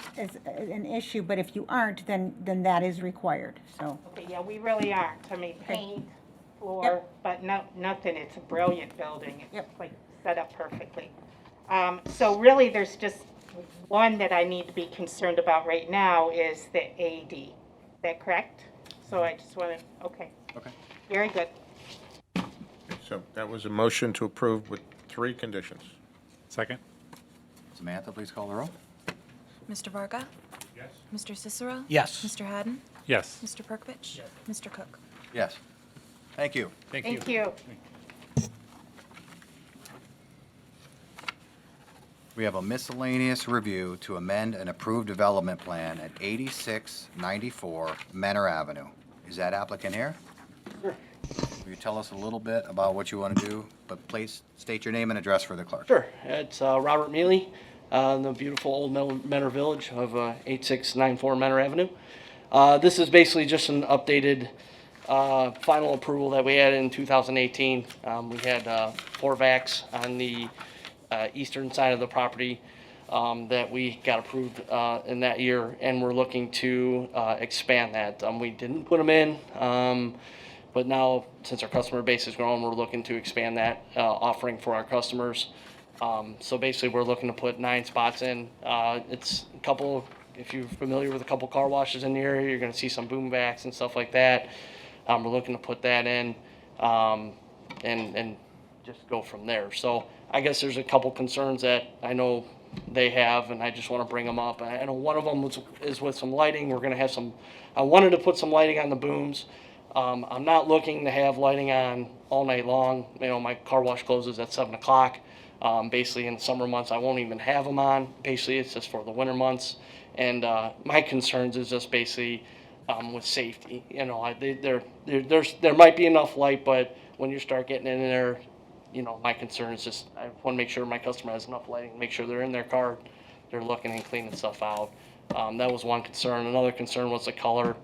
an issue, but if you aren't, then that is required, so. Okay, yeah, we really aren't. I mean, paint, floor, but no, nothing. It's a brilliant building. It's like set up perfectly. So really, there's just one that I need to be concerned about right now is the AD. Is that correct? So I just want to, okay. Okay. Very good. So that was a motion to approve with 3 conditions. Second? Samantha, please call the roll. Mr. Varga? Yes. Mr. Cicero? Yes. Mr. Haddon? Yes. Mr. Perkovich? Mr. Cook? Yes. Thank you. Thank you. We have a miscellaneous review to amend an approved development plan at 8694 Manor Avenue. Is that applicant here? Sure. Will you tell us a little bit about what you want to do, but please state your name and address for the clerk. Sure. It's Robert Mealy in the beautiful old Manor Village of 8694 Manor Avenue. This is basically just an updated final approval that we had in 2018. We had 4 vacs on the eastern side of the property that we got approved in that year, and we're looking to expand that. We didn't put them in, but now since our customer base is growing, we're looking to expand that offering for our customers. So basically, we're looking to put 9 spots in. It's a couple, if you're familiar with a couple car washes in the area, you're going to see some boom vacs and stuff like that. We're looking to put that in and just go from there. So I guess there's a couple concerns that I know they have, and I just want to bring them up. I know one of them is with some lighting. We're going to have some, I wanted to put some lighting on the booms. I'm not looking to have lighting on all night long. You know, my car wash closes at 7 o'clock. Basically in the summer months, I won't even have them on. Basically, it's just for the winter months. And my concerns is just basically with safety. You know, there might be enough light, but when you start getting in there, you know, my concern is just I want to make sure my customer has enough lighting, make sure they're in their car they're looking and cleaning stuff out. That was one concern. Another concern was the color.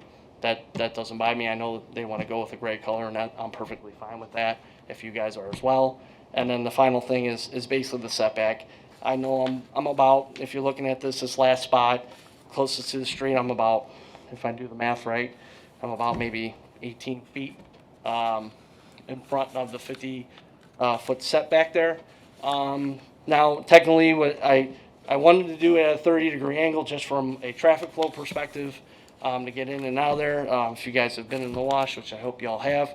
That doesn't bother me. I know they want to go with a gray color, and I'm perfectly fine with that, if you guys are as well. And then the final thing is basically the setback. I know I'm about, if you're looking at this last spot, closest to the street, I'm about, if I do the math right, I'm about maybe 18 feet in front of the 50-foot setback there. Now, technically, what I wanted to do it at a 30-degree angle just from a traffic flow perspective to get in and out of there. If you guys have been in the wash, which I hope you all have,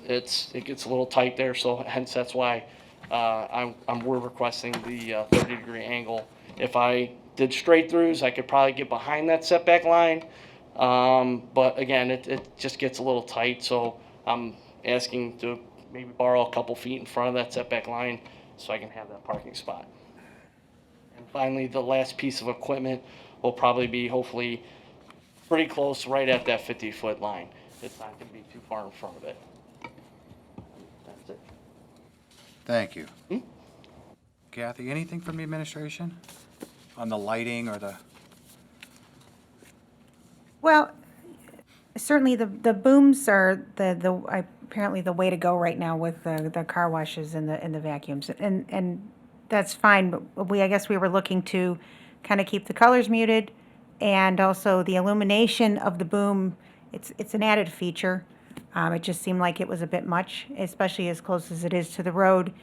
it gets a little tight there, so hence that's why we're requesting the 30-degree angle. If I did straight throughs, I could probably get behind that setback line, but again, it just gets a little tight, so I'm asking to maybe borrow a couple feet in front of that setback line so I can have that parking spot. And finally, the last piece of equipment will probably be hopefully pretty close, right at that 50-foot line. It's not going to be too far in front of it. That's it. Thank you. Kathy, anything from the administration on the lighting or the? Well, certainly the booms are apparently the way to go right now with the car washes and the vacuums, and that's fine. But I guess we were looking to kind of keep the colors muted, and also the illumination of the boom. It's an added feature. It just seemed like it was a bit much, especially as close as it is to the road.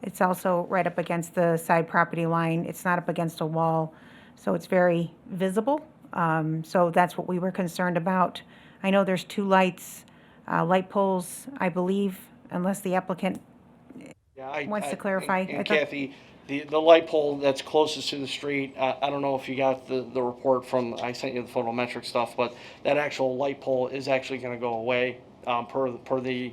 It's also right up against the side property line. It's not up against a wall, so it's very visible. So that's what we were concerned about. I know there's 2 light poles, I believe, unless the applicant wants to clarify. And Kathy, the light pole that's closest to the street, I don't know if you got the report from, I sent you the photometric stuff, but that actual light pole is actually going to go away. Per the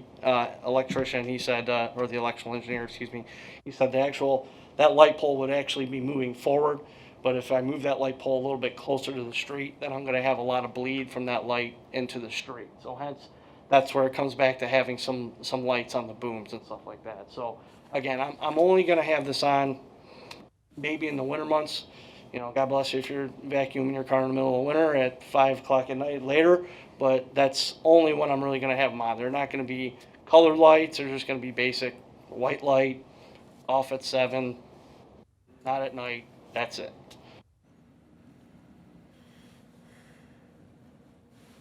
electrician, he said, or the electrical engineer, excuse me, he said that light pole would actually be moving forward, but if I move that light pole a little bit closer to the street, then I'm going to have a lot of bleed from that light into the street. So hence, that's where it comes back to having some lights on the booms and stuff like that. So again, I'm only going to have this on maybe in the winter months. You know, God bless you if you're vacuuming your car in the middle of winter at 5 o'clock at night later, but that's only when I'm really going to have them on. They're not going to be colored lights. They're just going to be basic white light, off at 7, not at night. That's it.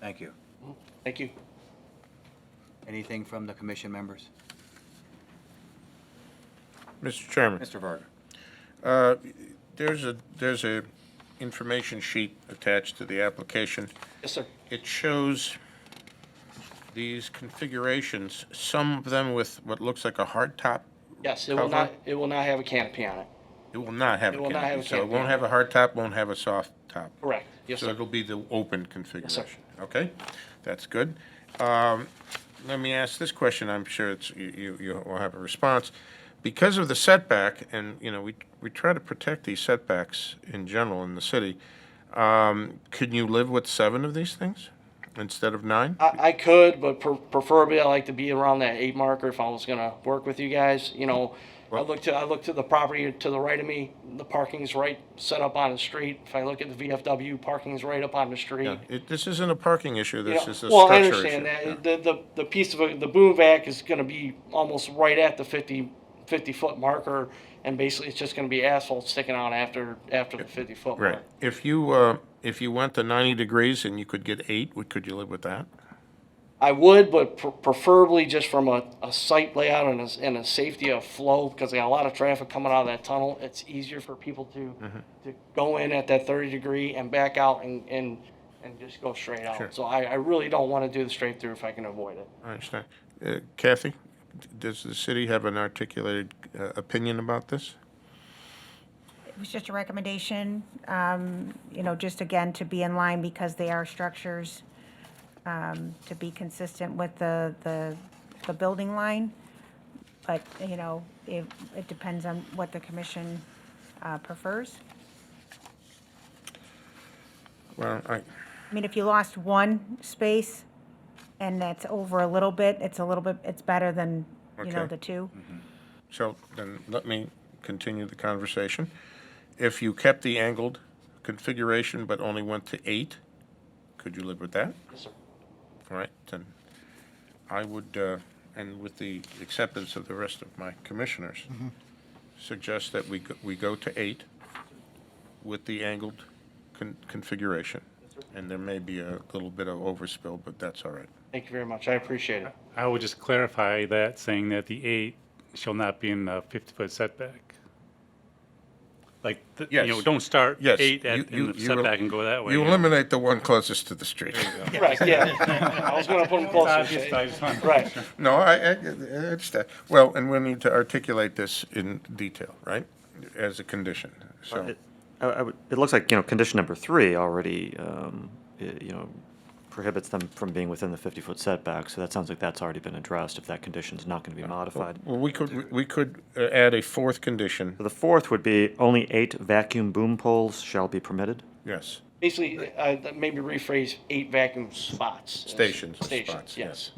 Thank you. Thank you. Anything from the commission members? Mr. Chairman. Mr. Varga. There's a information sheet attached to the application. Yes, sir. It shows these configurations, some of them with what looks like a hard top. Yes, it will not have a canopy on it. It will not have a It will not have a canopy. So it canopy won't on have it. a hard top, won't have a soft top. Correct. Yes, So sir. it'll be the open configuration. sir. Okay, that's good. Let me ask this question. I'm sure you will have a response. Because of the setback, and you know we try to protect these setbacks in general in the city. Could you live with 7 of these things instead of 9? I could, but preferably I like to be around that 8 marker if I was going to work with you guys. You know, I look to the property to the right of me. The parking's right set up on the street. If I look at the VFW, parking's right up on the street. Yeah, this isn't a parking issue. This You know, is a well, I structure understand issue. that. The piece of the boom vac is going to be almost right at the 50-foot marker, and basically it's just going to be asphalt sticking out after the 50-foot Right. mark. If you went to 90 degrees and you could get 8, could you live with that? I would, but preferably just from a site layout and a safety of flow, because they got a lot of traffic coming out of that tunnel. It's easier for people to go in at that 30 degree and back out and just go straight out. Sure. So I really don't want to do the straight through if I can avoid it. I understand. Kathy, does the city have an articulated opinion about this? It was just a recommendation, you know, just again, to be in line because they are structures, to be consistent with the building line. But, you know, it depends on what the commission prefers. Well, I mean, if you lost 1 space and that's over a little bit, it's better than, you know, Okay. the 2. So then let me continue the conversation. if you kept the angled configuration but only went to 8, could you live with that? Yes, sir. All right, then I would, and with the acceptance of the rest of my commissioners, suggest that we go to 8 with the angled configuration. And there may be a little bit of overspill, but that's all right. Thank you very much. I appreciate it. I would just clarify that, saying that the 8 shall not be in the 50-foot setback. Like, Yes. don't start Yes, 8 you- in the you setback and go that way. You eliminate the one closest to the street. Right, yeah. I was gonna put them closer. Obvious, I just wanted to- Right. No, I understand. Well, and we need to articulate this in detail, right, as a condition, so. It looks like, condition number 3 already, prohibits them from being within the 50-foot setback, so that sounds like that's already been addressed if that condition's not going to be modified. Well, we could add a 4th condition, The 4th would be only 8 vacuum boom poles shall be permitted. yes, Basically, maybe rephrase 8 vacuum spots. stations, Stations, spots, yes.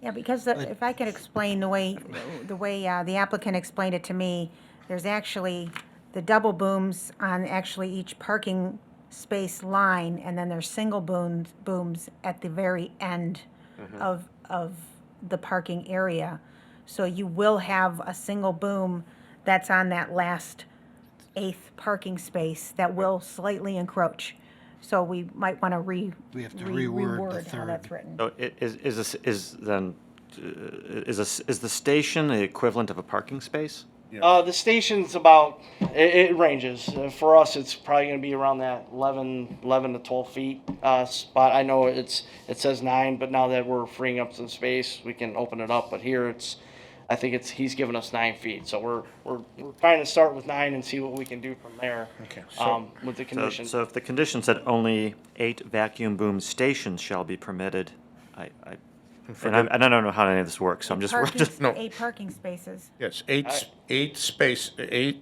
Yeah, because if I could explain the way the applicant explained it to me, there's actually the double booms on actually each parking space line, and then there's single booms at the very end of the parking area. So you will have a single boom that's on that last 8th parking space that will slightly encroach. So we might want to We have to reword the how that's third. written. So is the station the equivalent of a parking space? The station's about, it ranges. For us, it's probably gonna be around that 11 to 12 feet, spot. I know it says 9, but now that we're freeing up some space, we can open it up. But here he's given us 9 feet. So we're trying to start with 9 and see what we can do from there. Okay, With the condition. So if the condition said only 8 vacuum boom stations shall be permitted, and I don't know how any of this works, so I'm just. No. 8 parking spaces. yes, 8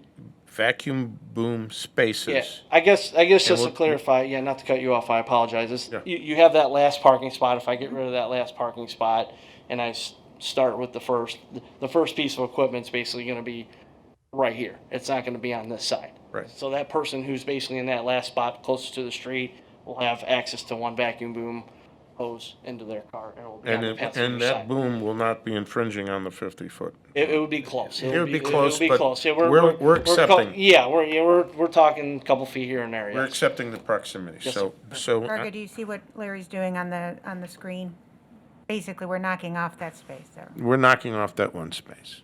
vacuum boom spaces. Yeah, I guess just to we'll- clarify, yeah, not to cut you off, I apologize. Yeah. You have that last parking spot. If I get rid of that last parking spot and I start with the first piece of equipment's basically going to be right here. It's not going to be on this side. Right. So that person who's basically in that last spot closest to the street will have access to one vacuum boom hose into their car. And, it'll be on the passenger And that side. boom will not be infringing on the 50-foot. It would be close. It would be close, It would be but close. Yeah, we're accepting. We're talking a couple feet here and there. We're Yes. accepting the proximity, Yes, so. Varga, do you see what Larry's doing on the screen? Basically, we're knocking off that space there. We're knocking off that one space.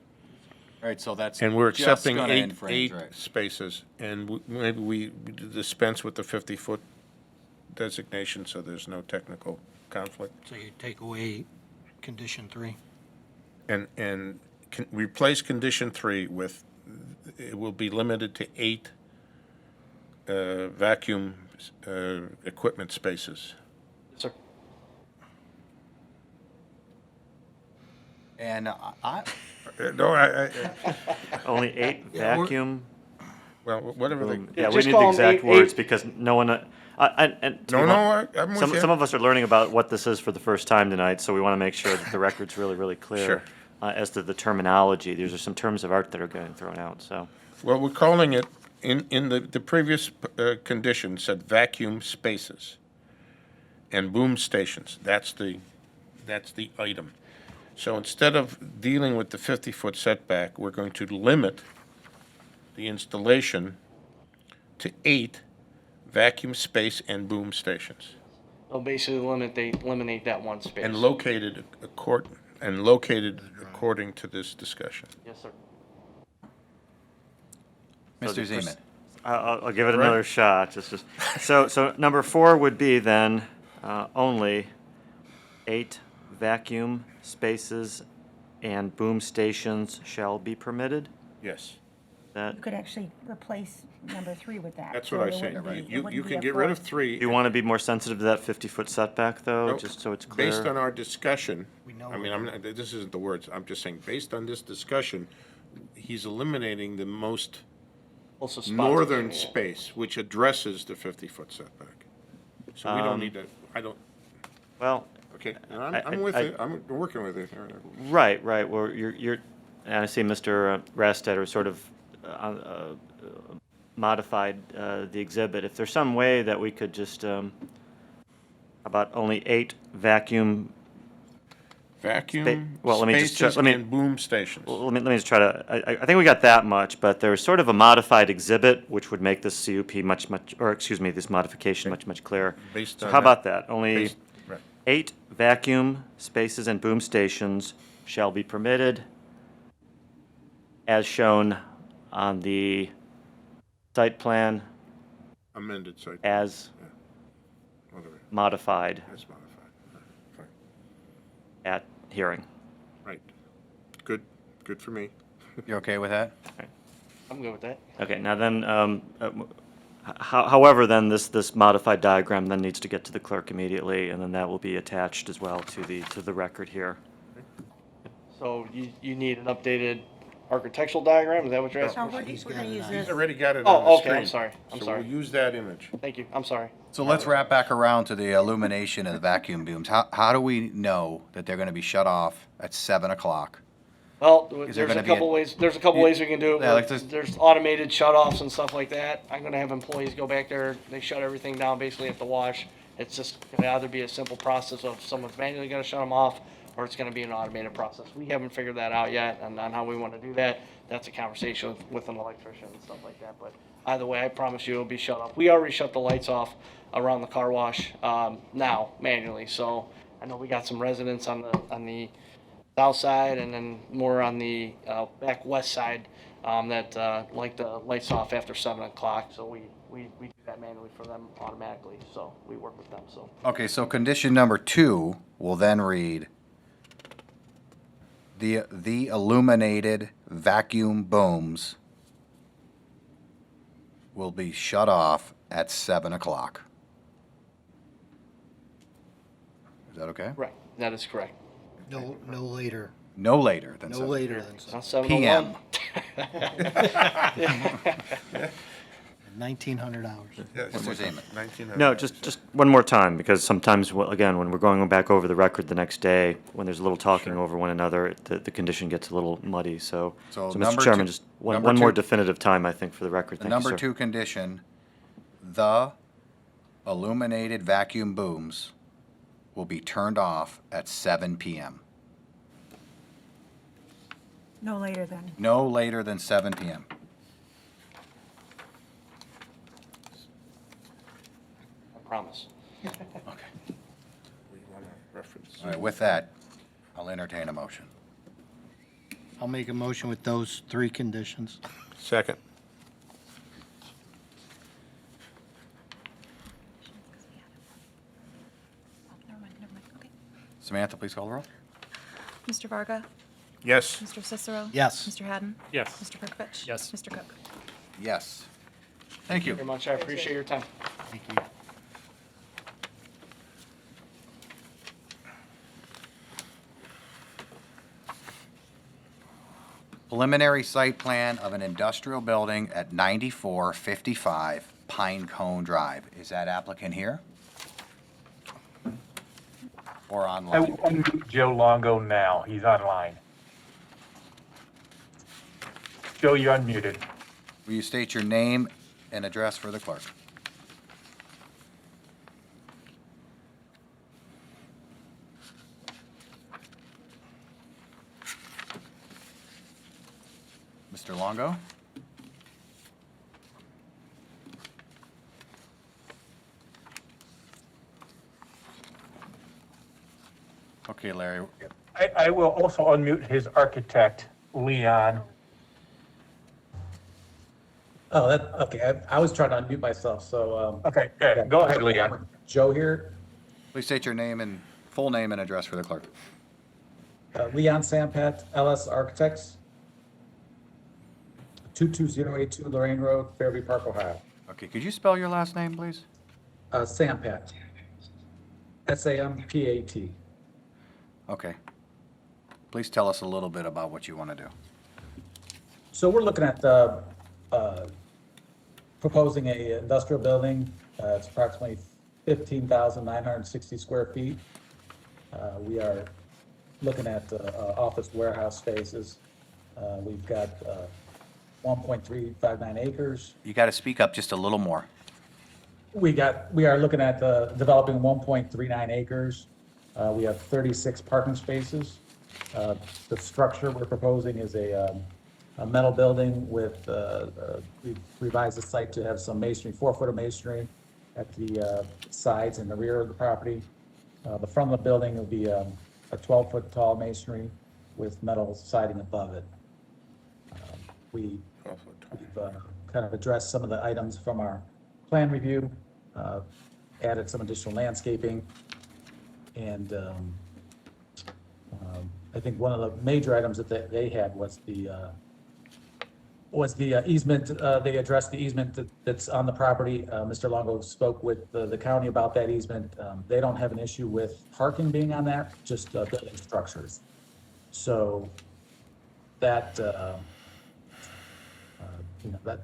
All right, so that's And we're just accepting gonna eight infringe, right? spaces, and maybe we dispense with the 50-foot designation, so there's no technical conflict. So you take away condition 3. And replace condition 3 with, it will be limited to 8 vacuum equipment spaces. Yes, sir. And No, Only 8 vacuum. well, whatever they. Yeah, we Just need call the 'em exact 8 words because no one. And to No, be no, hon- I'm with some you. some of us are learning about what this is for the first time tonight, so we want to make sure that the record's really, really clear Sure. as to the terminology. These are some terms of art that are getting thrown out. So Well, we're calling it, in the previous condition said vacuum spaces and boom stations. That's the item. So instead of dealing with the 50-foot setback, we're going to limit the installation to 8 vacuum space and boom stations, They'll basically eliminate that one space. and located according to this discussion. Yes, sir. Mr. Zeman. I'll give it Right. another shot. So number 4 would be then only 8 vacuum spaces and boom stations shall be permitted. Yes, That You could actually replace number 3 with that. that's so what I it say. wouldn't be- it You wouldn't be can a get rid of fourth. 3. you want to be more sensitive to that 50-foot setback, though, Nope. just so it's clear. Based on our discussion, know I mean, I'm not, this isn't the words, I'm just saying, based on this discussion, he's eliminating the most Also spots. northern space, which addresses the 50-foot setback. So we don't need to, Well, okay, and I'm I- with I- it, I'm working with it. right. Well, you're, and I see Mr. Rastetter sort of modified the exhibit. If there's some way that we could just, about only 8 vacuum Vacuum well, let me just spaces let me- and boom stations. Well, let me just try to, I think we got that much, but there's sort of a modified exhibit, which would make this CUP this modification much clearer. Based So on how that- about that? Only based- right. 8 vacuum spaces and boom stations shall be permitted as shown on the site plan Amended site. as Whatever. modified As modified. Fine. at hearing. Right. Good. Good for me. You okay with that? I'm good with that. Okay, now then, however, then this modified diagram then needs to get to the clerk immediately, and then that will be attached as well to the record here. So you need an updated architectural diagram? Is that what you're asking? Oh, we're gonna use He's this. already got it Oh, on the okay, screen. I'm sorry. I'm So sorry. we'll use that image. Thank you. I'm sorry. So let's wrap back around to the illumination of the vacuum booms. How do we know that they're going to be shut off at 7 o'clock? Well, Is there there's a gonna be couple ways. There's a couple ways we can do it. Yeah, like this- There's automated shutoffs and stuff like that. I'm gonna have employees go back there. They shut everything down basically at the wash. It's just gonna either be a simple process of someone's manually gonna shut them off, or it's gonna be an automated process. We haven't figured that out yet, and on how we want to do that. That's a conversation with an electrician and stuff like that. But either way, I promise you it'll be shut off. We already shut the lights off around the car wash now manually. So I know we got some residents on the south side and then more on the back west side that like the lights off after 7 o'clock. So we do that manually for them automatically. So we work with them. So Okay, so condition number 2 will then read, the illuminated vacuum booms will be shut off at 7 o'clock. Is that okay? right, that is correct. No later, No later than no 7. later than Not 7:01. PM. 1,900 hours. Mr. Zeman. 1900. No, just one more time, because sometimes, again, when we're going back over the record the next day, when there's a little talking over one another, the condition gets a little muddy, so So Mr. number Chairman, two- just one number more two- definitive time, I think, for the record. The Thank you, number sir. 2 condition, the illuminated vacuum booms will be turned off at 7 PM. No later than. No later than 7 PM. I promise. Okay. We want to reference. All right, with that, I'll entertain a motion. I'll make a motion with those 3 conditions. Second. Never mind. Okay. Samantha, please call the roll. Mr. Varga? Yes. Mr. Cicero? Yes. Mr. Haddon? Yes. Mr. Perkovich? Yes. Mr. Cook? Yes. Thank you. Very much. I appreciate your time. Thank you. Preliminary site plan of an industrial building at 9455 Pine Cone Drive. Is that applicant here? Or I online? will unmute Joe Longo now. He's online. Joe, you're unmuted. Will you state your name and address for the clerk? Mr. Longo? Okay, Larry. I will also unmute his architect, Leon. Oh, okay. I was trying to unmute myself, so. Okay, good. Go ahead, Leon. Joe here, Please state your name and full name and address for the clerk. Leon Sampat, LS Architects, 22082 Lorraine Road, Fairview Park, Ohio. Okay, could you spell your last name, please? Sampat, Sampat. Okay. Please tell us a little bit about what you want to do. So we're looking at proposing a industrial building. It's approximately 15,960 square feet. We are looking at office warehouse spaces. We've got 1.359 acres. You got to speak up just a little more. We are looking at developing 1.39 acres. We have 36 parking spaces. The structure we're proposing is a metal building with, we've revised the site to have some masonry, 4 foot of masonry at the sides and the rear of the property. The front of the building will be a 12-foot tall masonry with metal siding above it. We've kind of addressed some of the items from our plan review, added some additional landscaping, and I think one of the major items that they had was the easement. They addressed the easement that's on the property. Mr. Longo spoke with the county about that easement. They don't have an issue with parking being on that, just building structures. So that,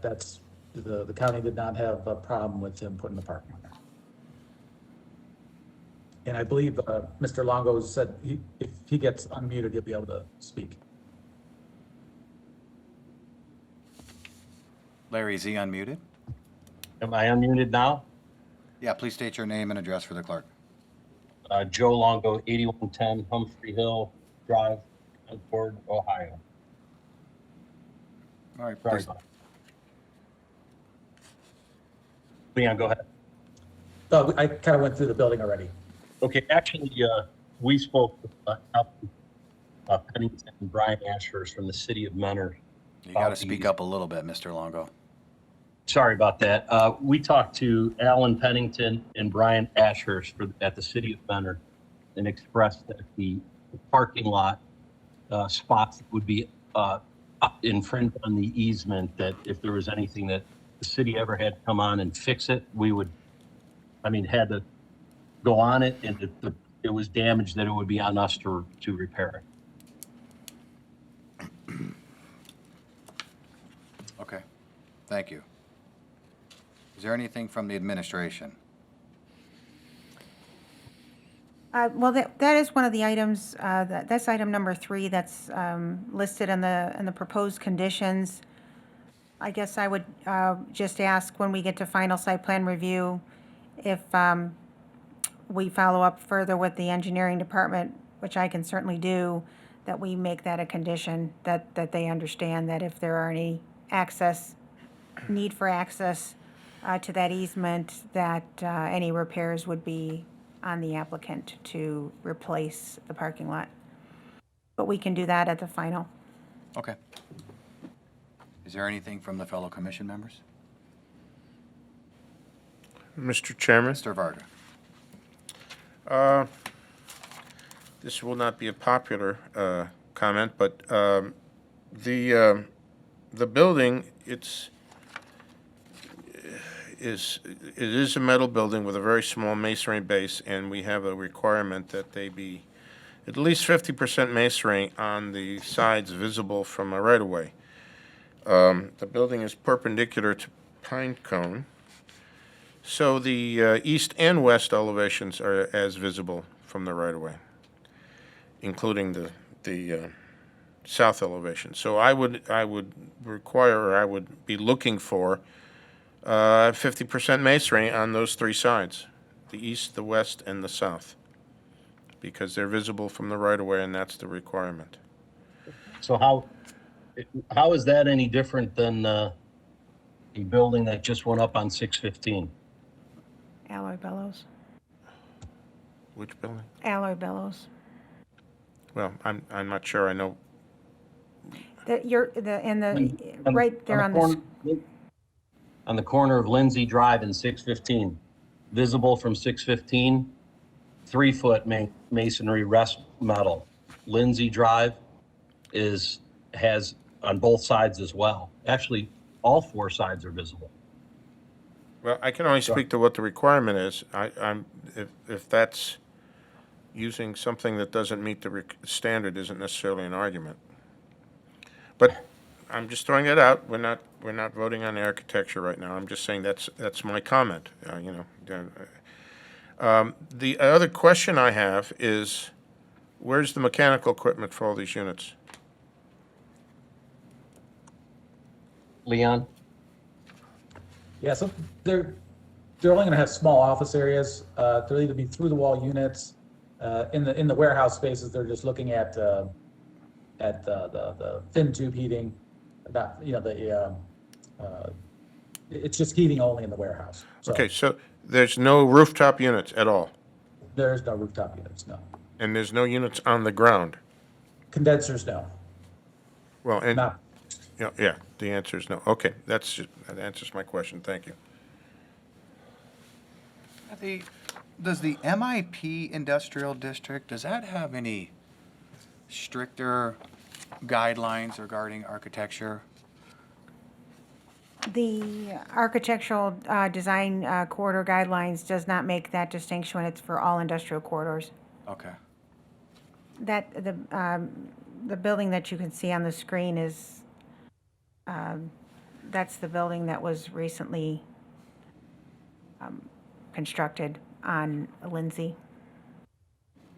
that's, the county did not have a problem with him putting the parking on there. And I believe Mr. Longo said if he gets unmuted, he'll be able to speak. Larry, is he unmuted? Am I unmuted now? Yeah, please state your name and address for the clerk. Joe Longo, 8110 Humphrey Hill Drive, Concord, Ohio. All right, Sorry please. about that. Leon, go ahead. Oh, I kind of went through the building already. Okay, actually, we spoke with Pennington and Brian Ashurst from the city of Manor. You got to speak up a little bit, Mr. Longo. Sorry about that. We talked to Alan Pennington and Brian Ashurst at the city of Manor and expressed that the parking lot spots that would be infringed on the easement, that if there was anything that the city ever had to come on and fix it, we would, had to go on it, and if it was damaged, that it would be on us to repair it. Okay, thank you. Is there anything from the administration? Well, that is one of the items, that's item number 3 that's listed in the proposed conditions. I guess I would just ask when we get to final site plan review if we follow up further with the engineering department, which I can certainly do, that we make that a condition, that they understand that if there are any need for access to that easement, that any repairs would be on the applicant to replace the parking lot. But we can do that at the final. Okay. Is there anything from the fellow commission members? Mr. Chairman? Mr. Varga. This will not be a popular comment, but the building, it is a metal building with a very small masonry base, and we have a requirement that they be at least 50% masonry on the sides visible from a right-of-way. The building is perpendicular to pine cone, so the east and west elevations are as visible from the right-of-way, including the south elevation. So I would require, or I would be looking for 50% masonry on those 3 sides, the east, the west, and the south, because they're visible from the right-of-way, and that's the requirement. So how is that any different than a building that just went up on 615? Alloy bellows. Which building? Alloy bellows. Well, I'm not sure I know. Right there on the. On the corner of Lindsay Drive and 615, visible from 615, 3-foot masonry rest metal. Lindsay Drive has on both sides as well. Actually, all 4 sides are visible. Well, I can only speak to what the requirement is. If that's using something that doesn't meet the standard isn't necessarily an argument. But I'm just throwing it out. We're not voting on the architecture right now. I'm just saying that's my comment. The other question I have is, where's the mechanical equipment for all these units? Leon? Yeah, so they're only going to have small office areas. They'll either be through the wall units. In the warehouse spaces, they're just looking at the thin tube heating. Not, it's just heating only in the warehouse. So Okay, so there's no rooftop units at all, there's no rooftop units, no. and there's no units on the ground? Condensers, no. Well, and, Not, yeah, the answer is no. Okay, that answers my question, thank you. Does the MIP Industrial District, does that have any stricter guidelines regarding architecture? The architectural design corridor guidelines does not make that distinction when it's for all industrial corridors. Okay. That, the building that you can see on the screen is, that's the building that was recently constructed on Lindsay.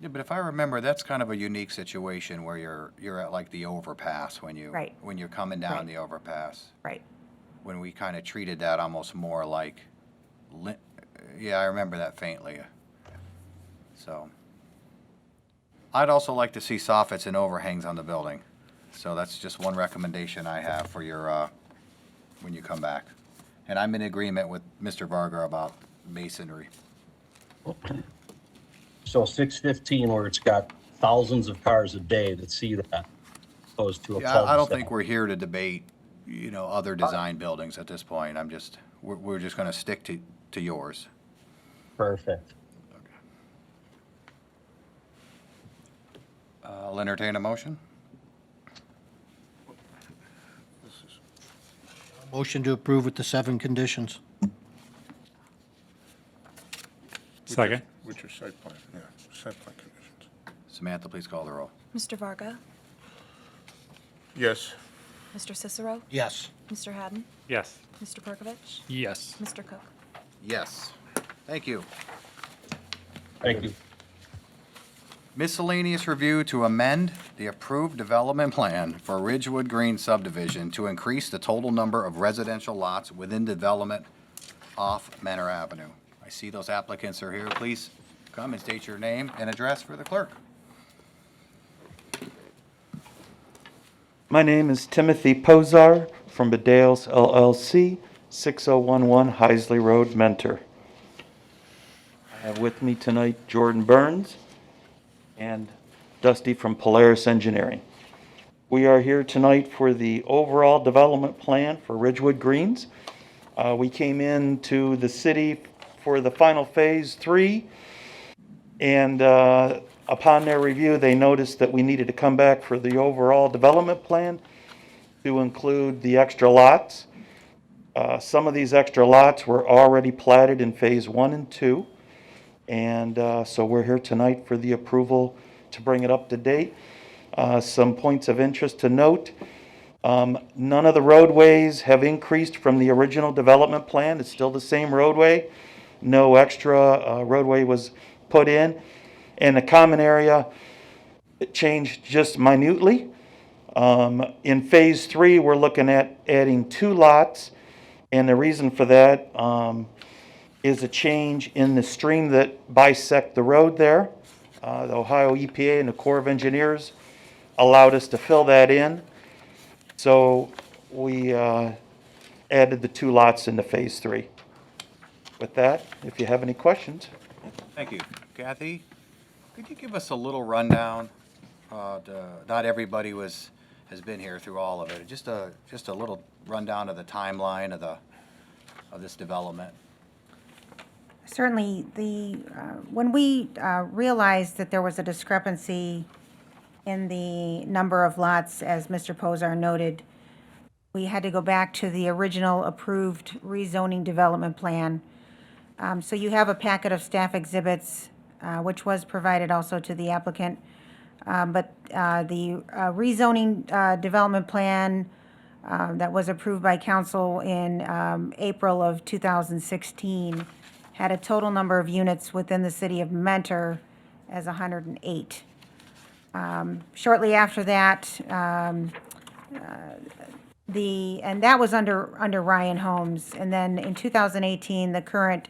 Yeah, but if I remember, that's kind of a unique situation where you're at like the overpass when Right. when you're coming down Right. the overpass. Right. When we kind of treated that almost more like, yeah, I remember that faintly. So, I'd also like to see soffits and overhangs on the building. So that's just one recommendation I have for your, when you come back. And I'm in agreement with Mr. Varga about masonry. So 615, where it's got thousands of cars a day that see that, opposed to a Yeah, I don't cul-de-sac. think we're here to debate, other design buildings at this point. We're just gonna stick to yours. Perfect. I'll entertain a motion. Motion to approve with the 7 conditions. Second. Which are site plan, yeah, site plan conditions. Samantha, please call the roll. Mr. Varga, Yes, Mr. Cicero, Yes. Mr. Haddon, Yes. Mr. Perkovich, Yes. Mr. Cook. Yes. Thank you. Thank you. Miscellaneous review to amend the approved development plan for Ridgewood Green subdivision to increase the total number of residential lots within development off Manor Avenue. I see those applicants are here. Please come and state your name and address for the clerk. My name is Timothy Pozar from Bedales LLC, 6011 Heisley Road, Mentor. I have with me tonight Jordan Burns and Dusty from Polaris Engineering. We are here tonight for the overall development plan for Ridgewood Greens. We came into the city for the final phase 3, and upon their review, they noticed that we needed to come back for the overall development plan to include the extra lots. Some of these extra lots were already platted in phase 1 and 2, and so we're here tonight for the approval to bring it up to date. Some points of interest to note. None of the roadways have increased from the original development plan. It's still the same roadway. No extra roadway was put in. And the common area, it changed just minutely. In phase 3, we're looking at adding 2 lots. And the reason for that is a change in the stream that bisect the road there. The Ohio EPA and the Corps of Engineers allowed us to fill that in. So we added the 2 lots into phase 3. With that, if you have any questions. Thank you. Kathy, could you give us a little rundown? Not everybody has been here through all of it. Just a little rundown of the timeline of this development. Certainly, when we realized that there was a discrepancy in the number of lots, as Mr. Pozar noted, we had to go back to the original approved rezoning development plan. So you have a packet of staff exhibits, which was provided also to the applicant. But the rezoning development plan that was approved by council in April of 2016 had a total number of units within the city of Mentor as 108. Shortly after that, and that was under Ryan Homes. And then in 2018, the current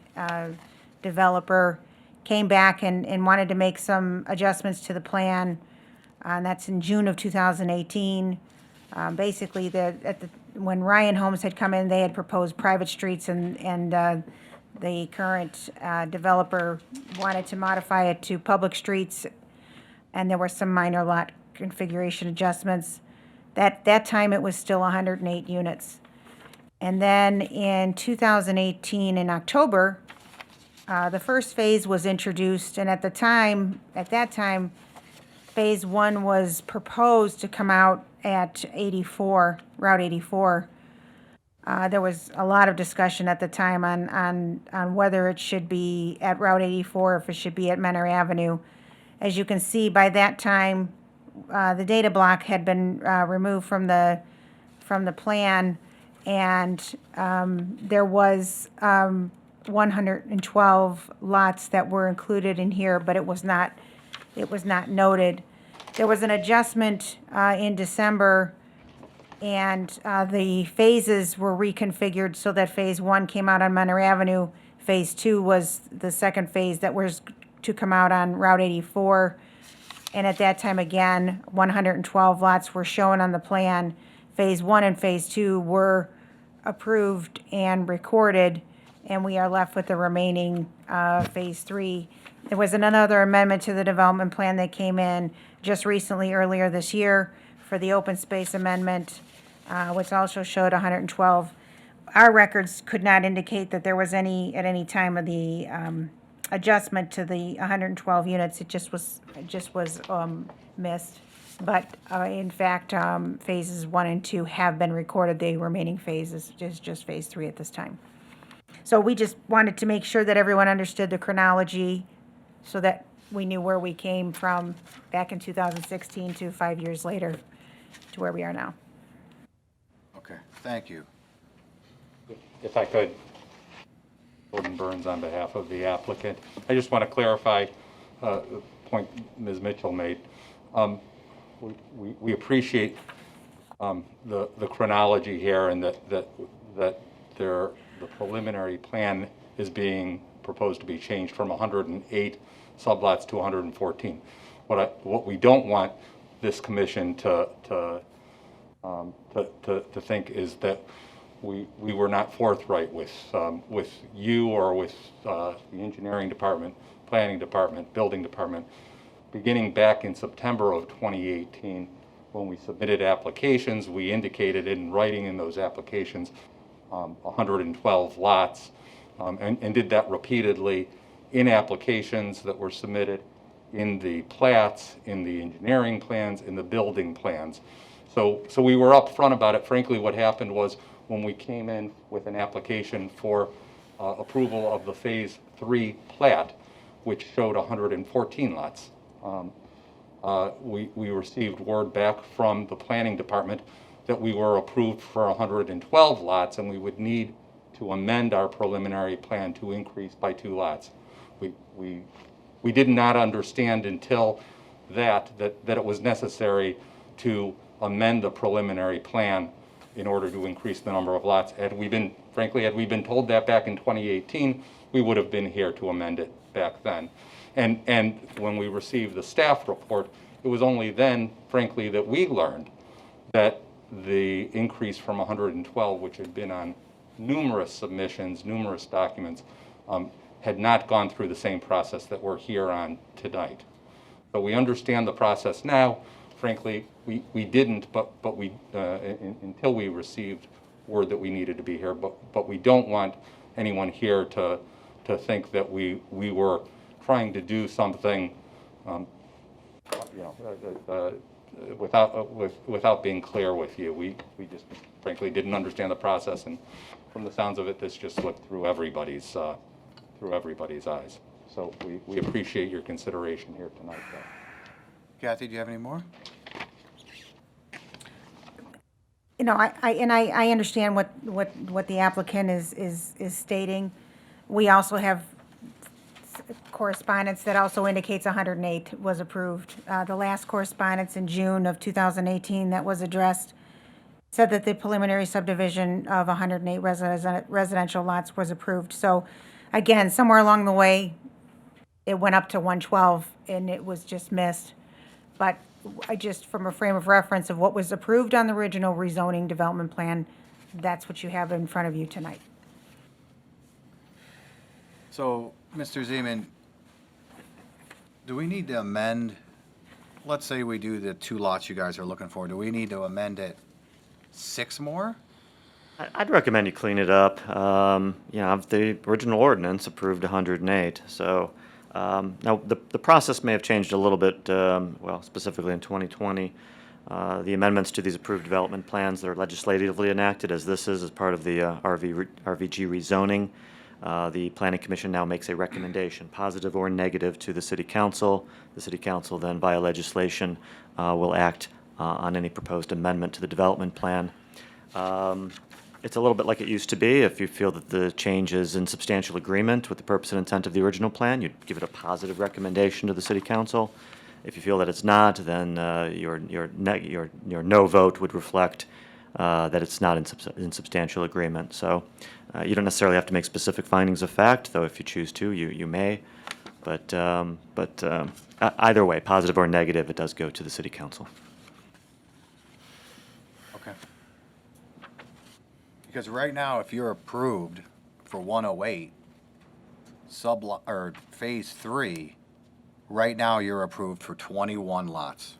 developer came back and wanted to make some adjustments to the plan. And that's in June of 2018. Basically, when Ryan Homes had come in, they had proposed private streets, and the current developer wanted to modify it to public streets, and there were some minor lot configuration adjustments. That time, it was still 108 units. And then in 2018, in October, the first phase was introduced, and at that time, Phase 1 was proposed to come out at 84, Route 84. There was a lot of discussion at the time on whether it should be at Route 84 or if it should be at Manor Avenue. As you can see, by that time, the data block had been removed from the plan, and there was 112 lots that were included in here, but it was not noted. There was an adjustment in December, and the phases were reconfigured so that Phase 1 came out on Manor Avenue. Phase 2 was the second phase that was to come out on Route 84. And at that time, again, 112 lots were shown on the plan. Phase 1 and Phase 2 were approved and recorded, and we are left with the remaining Phase 3. There was another amendment to the development plan that came in just recently, earlier this year, for the open space amendment, which also showed 112. Our records could not indicate that there was any, at any time of the adjustment to the 112 units. It just was missed. But in fact, phases 1 and 2 have been recorded. The remaining phases is just Phase 3 at this time. So we just wanted to make sure that everyone understood the chronology, so that we knew where we came from back in 2016 to 5 years later to where we are now. Okay, thank you. If I could, Gordon Burns on behalf of the applicant. I just want to clarify the point Ms. Mitchell made. We appreciate the chronology here, and that the preliminary plan is being proposed to be changed from 108 sublots to 114. What we don't want this commission to think is that we were not forthright with you or with the engineering department, planning department, building department, beginning back in September of 2018, when we submitted applications. We indicated in writing in those applications 112 lots, and did that repeatedly in applications that were submitted, in the plats, in the engineering plans, in the building plans. So we were upfront about it. Frankly, what happened was, when we came in with an application for approval of the Phase 3 plat, which showed 114 lots, we received word back from the planning department that we were approved for 112 lots, and we would need to amend our preliminary plan to increase by 2 lots. We did not understand until that it was necessary to amend the preliminary plan in order to increase the number of lots. Had we been told that back in 2018, we would have been here to amend it back then. And when we received the staff report, it was only then, frankly, that we learned that the increase from 112, which had been on numerous submissions, numerous documents, had not gone through the same process that we're here on tonight. So we understand the process now. Frankly, we didn't, but we until we received word that we needed to be here. But we don't want anyone here to think that we were trying to do something, without being clear with you. We just frankly didn't understand the process, and from the sounds of it, this just slipped through everybody's eyes. So we appreciate your consideration here tonight, though. Kathy, do you have any more? You know, I understand what the applicant is stating. We also have correspondence that also indicates 108 was approved. The last correspondence in June of 2018 that was addressed said that the preliminary subdivision of 108 residential lots was approved. So again, somewhere along the way, it went up to 112 and it was just missed. But I just, from a frame of reference of what was approved on the original rezoning development plan, that's what you have in front of you tonight. So, Mr. Zeman, do we need to amend, let's say we do the 2 lots you guys are looking for, do we need to amend it 6 more? I'd recommend you clean it up. The original ordinance approved 108, so now the process may have changed a little bit, specifically in 2020. The amendments to these approved development plans that are legislatively enacted, as this is, as part of the RVG rezoning, the Planning Commission now makes a recommendation, positive or negative, to the City Council. The City Council then, via legislation, will act on any proposed amendment to the development plan. It's a little bit like it used to be. If you feel that the change is in substantial agreement with the purpose and intent of the original plan, you'd give it a positive recommendation to the City Council. If you feel that it's not, then your no vote would reflect that it's not in substantial agreement. So you don't necessarily have to make specific findings of fact, though if you choose to, you may. But either way, positive or negative, it does go to the City Council. Okay. Because right now, if you're approved for 108, phase 3, right now you're approved for 21 lots.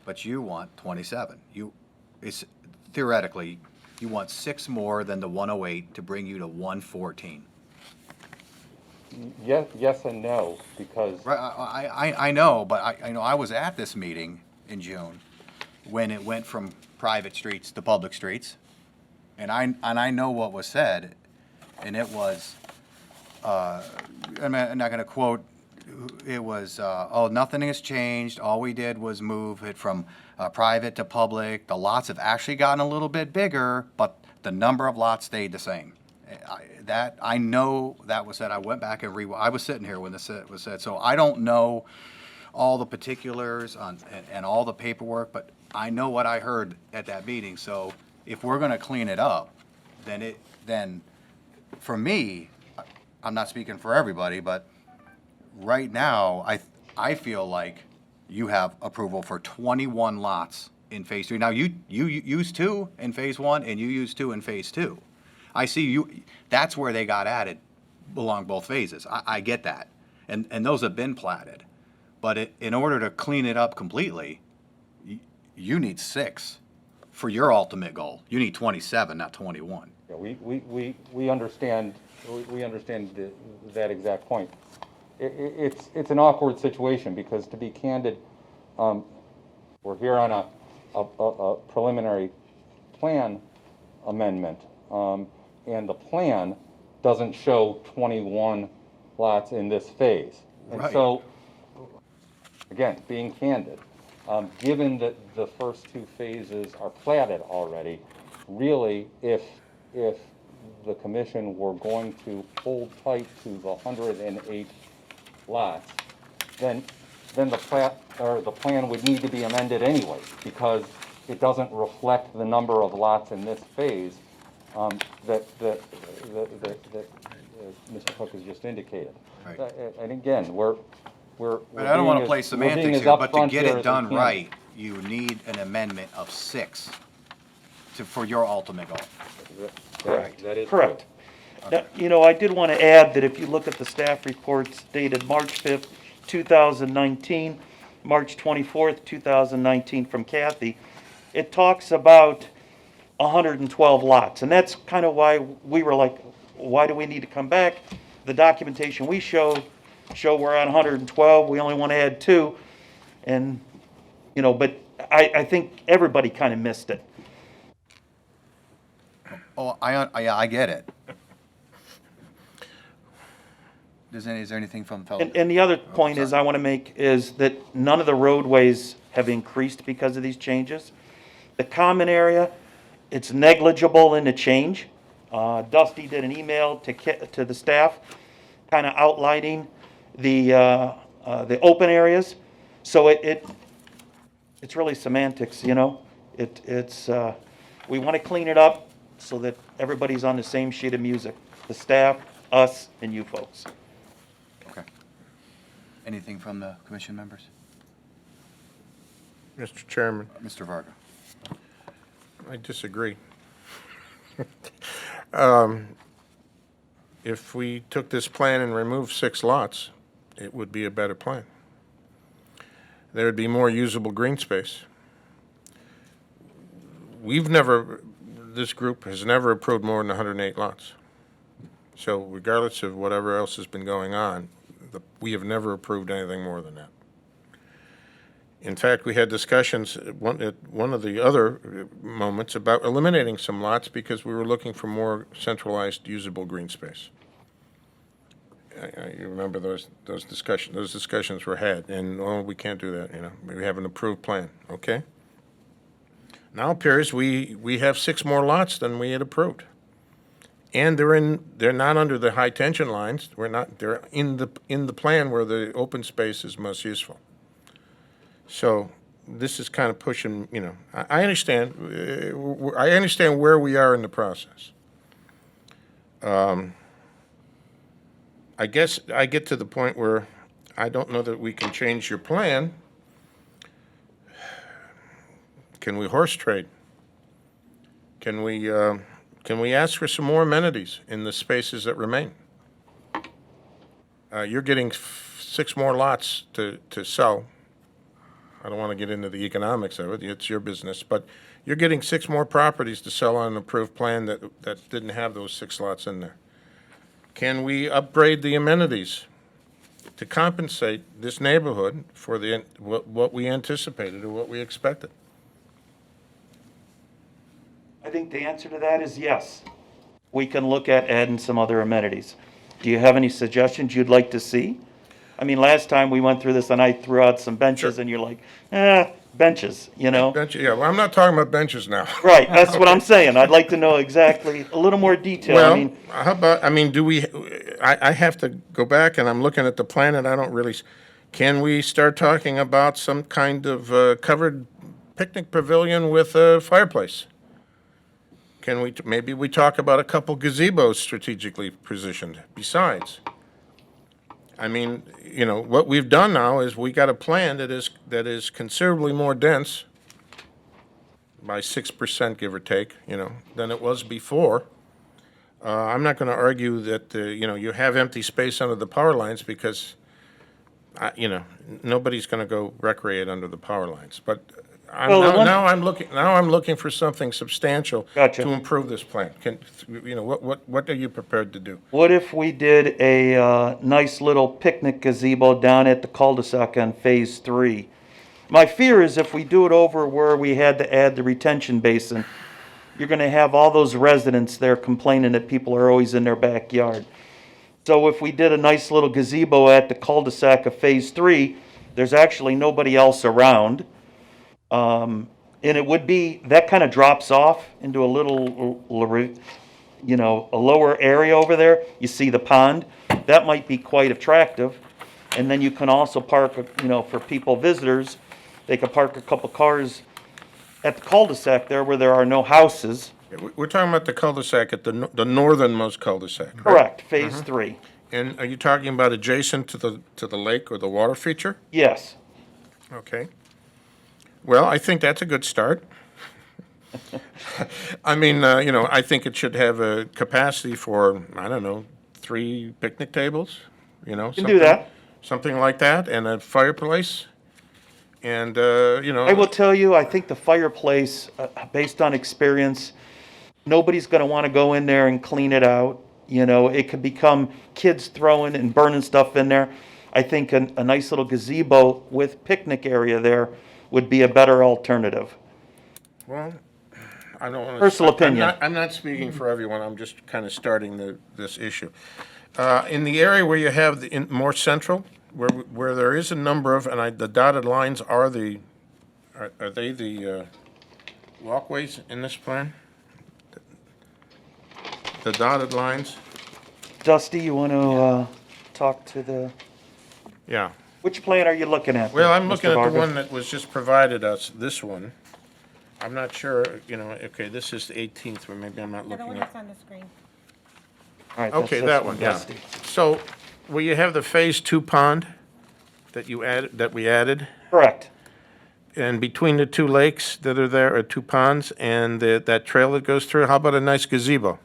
But you want 27. It's theoretically, you want 6 more than the 108 to bring you to 114. Yes and no, because Right, I know, but I know I was at this meeting in June when it went from private streets to public streets. And I know what was said, and it was, I'm not going to quote, it was, nothing has changed. All we did was move it from private to public. The lots have actually gotten a little bit bigger, but the number of lots stayed the same. I know that was said. I went back and I was sitting here when this was said, so I don't know all the particulars and all the paperwork, but I know what I heard at that meeting. So if we're going to clean it up, then for me, I'm not speaking for everybody, but right now, I feel like you have approval for 21 lots in phase 3. Now, you used 2 in phase 1 and you used 2 in phase 2. I see you, that's where they got added along both phases. I get that. And those have been platted. But in order to clean it up completely, you need 6 for your ultimate goal. You need 27, not 21. Yeah, we understand that exact point. It's an awkward situation because, to be candid, we're here on a preliminary plan amendment, and the plan doesn't show 21 lots in this phase. And Right. so, again, being candid, given that the first 2 phases are platted already, really, if the commission were going to hold tight to the 108 lots, then the plan would need to be amended anyway, because it doesn't reflect the number of lots in this phase that Mr. Cook has just indicated. Right. And again, we're But I don't want to play semantics here, but to upfront get here it as done we can. right, you need an amendment of 6 for your ultimate goal. Correct. That is Correct. Now, I did want to add that if you look at the staff reports dated March 5th, 2019, March 24th, 2019 from Kathy, it talks about 112 lots. And that's kind of why we were like, why do we need to come back? The documentation we show we're at 112, we only want to add 2. And, but I think everybody kind of missed it. Oh, I get it. Is there anything from fellow? And the other point I want to make is that none of the roadways have increased because of these changes. The common area, it's negligible in the change. Dusty did an email to the staff, kind of outlining the open areas. So it's really semantics, It's We want to clean it up so that everybody's on the same sheet of music. The staff, us, and you folks. Okay. Anything from the commission members? Mr. Chairman, Mr. Varga? I disagree. If we took this plan and removed 6 lots, it would be a better plan. There would be more usable green space. This group has never approved more than 108 lots. So regardless of whatever else has been going on, we have never approved anything more than that. In fact, we had discussions at one of the other moments about eliminating some lots because we were looking for more centralized usable green space. You remember those discussions? Those discussions were had, and we can't do that. We have an approved plan. Okay. Now it appears we have 6 more lots than we had approved, and they're not under the high tension lines. They're in the plan where the open space is most useful. So this is kind of pushing. I understand. I understand where we are in the process. I guess I get to the point where I don't know that we can change your plan. Can we horse trade? Can we ask for some more amenities in the spaces that remain? You're getting 6 more lots to sell. I don't want to get into the economics of it. It's your business, but you're getting 6 more properties to sell on an approved plan that didn't have those 6 lots in there. Can we upgrade the amenities to compensate this neighborhood for what we anticipated or what we expected? I think the answer to that is yes. We can look at adding some other amenities. Do you have any suggestions you'd like to see? I mean, last time we went through this and I threw out some benches and you're like, benches, Benches, yeah, well, I'm not talking about benches now. Right, that's what I'm saying. I'd like to know exactly, a little more detail. Well, how about, I have to go back and I'm looking at the plan and I don't really, can we start talking about some kind of covered picnic pavilion with a fireplace? Maybe we talk about a couple gazebos strategically positioned besides? What we've done now is we got a plan that is considerably more dense by 6%, give or take, than it was before. I'm not going to argue that, you have empty space under the power lines because, nobody's going to go recreate under the power lines. But now I'm looking for something substantial to improve this plan. What are you prepared to do? What if we did a nice little picnic gazebo down at the cul-de-sac on Phase 3? My fear is if we do it over where we had to add the retention basin, you're going to have all those residents there complaining that people are always in their backyard. So if we did a nice little gazebo at the cul-de-sac of Phase 3, there's actually nobody else around. And it would be, that kind of drops off into a little, a lower area over there. You see the pond. That might be quite attractive. And then you can also park, for people, visitors, they could park a couple cars at the cul-de-sac there where there are no houses. We're talking about the cul-de-sac at the northernmost cul-de-sac. Right? Correct, Phase 3. And are you talking about adjacent to the lake or the water feature? Yes. Okay. Well, I think that's a good start. I think it should have a capacity for, 3 picnic tables, You can do that. Something like that, and a fireplace. And, I will tell you, I think the fireplace, based on experience, nobody's going to want to go in there and clean it out. It could become kids throwing and burning stuff in there. I think a nice little gazebo with picnic area there would be a better alternative. Well, I don't want to. Personal opinion. I'm not speaking for everyone. I'm just kind of starting this issue. In the area where you have more central, where there is a number of, and the dotted lines are they the walkways in this plan? The dotted lines? Dusty, you want to talk to the... Yeah. Which plan are you looking at? Well, I'm looking Mr. at the Varga? one that was just provided us, this one. I'm not sure, okay, this is the 18th, or maybe I'm not The one looking that's at. on the screen. All right, Okay, that's that from one, yeah. Dusty. So, will you have the Phase 2 pond that we added? Correct. And between the two lakes that are there, or two ponds, and that trail that goes through, how about a nice gazebo?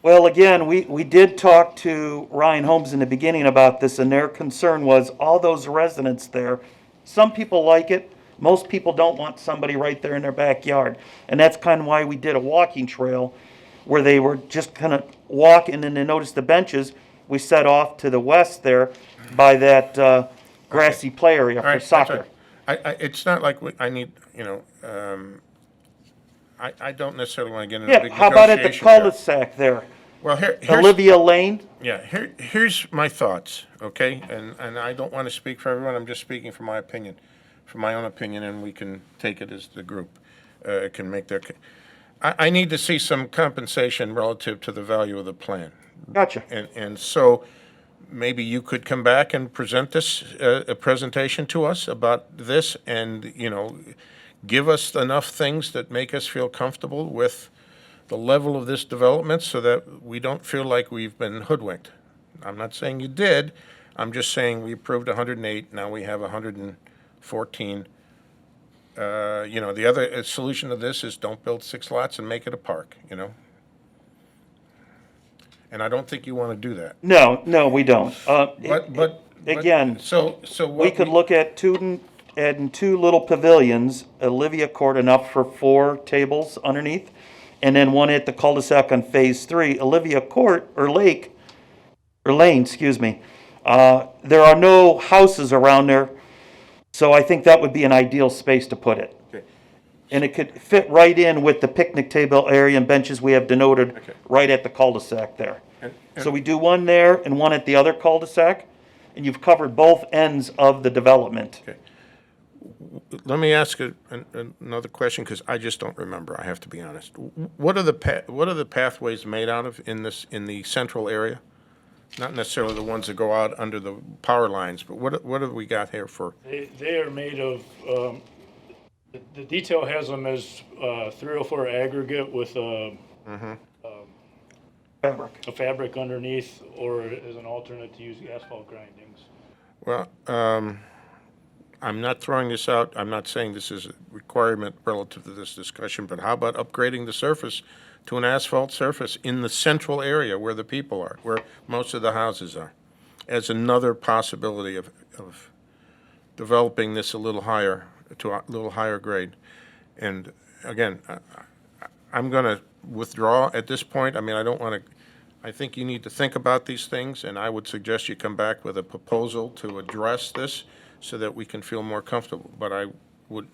Well, again, we did talk to Ryan Holmes in the beginning about this, and their concern was all those residents there. Some people like it. Most people don't want somebody right there in their backyard. And that's kind of why we did a walking trail where they were just kind of walk, and then they noticed the benches. We set off to the west there by that grassy play area All for right, that's soccer. right. It's not like I need, I don't necessarily want to get into a Yeah, big how about at the negotiation there. cul-de-sac there? Well, here's Olivia Lane? Yeah, here's my thoughts, okay? And I don't want to speak for everyone, I'm just speaking from my opinion, from my own opinion, and we can take it as the group can make their. I need to see some compensation relative to the value of the plan. Gotcha. And so maybe you could come back and present this, a presentation to us about this, and, give us enough things that make us feel comfortable with the level of this development so that we don't feel like we've been hoodwinked. I'm not saying you did, I'm just saying we approved 108, now we have 114. The other solution to this is don't build 6 lots and make it a park, And I don't think you want to do that. No, we don't. Again, so we could look at adding 2 little pavilions, Olivia Court enough for 4 tables underneath, and then one at the cul-de-sac on Phase 3. Olivia Court, or Lane, excuse me. There are no houses around there, so I think that would be an ideal space to put it. Okay. And it could fit right in with the picnic table area and benches we have denoted right at the cul-de-sac there. So we do one there and one at the other cul-de-sac, and you've covered both ends of the development. Okay. Let me ask another question, because I just don't remember, I have to be honest. What are the pathways made out of in the central area? Not necessarily the ones that go out under the power lines, but what have we got here for? They are made of, the detail has them as 304 aggregate with a fabric underneath, or as an alternate to use asphalt grindings. Well, I'm not throwing this out, I'm not saying this is a requirement relative to this discussion, but how about upgrading the surface to an asphalt surface in the central area where the people are, where most of the houses are, as another possibility of developing this a little higher, to a little higher grade. And again, I'm going to withdraw at this point. I mean, I don't want to, I think you need to think about these things, and I would suggest you come back with a proposal to address this so that we can feel more comfortable. But I would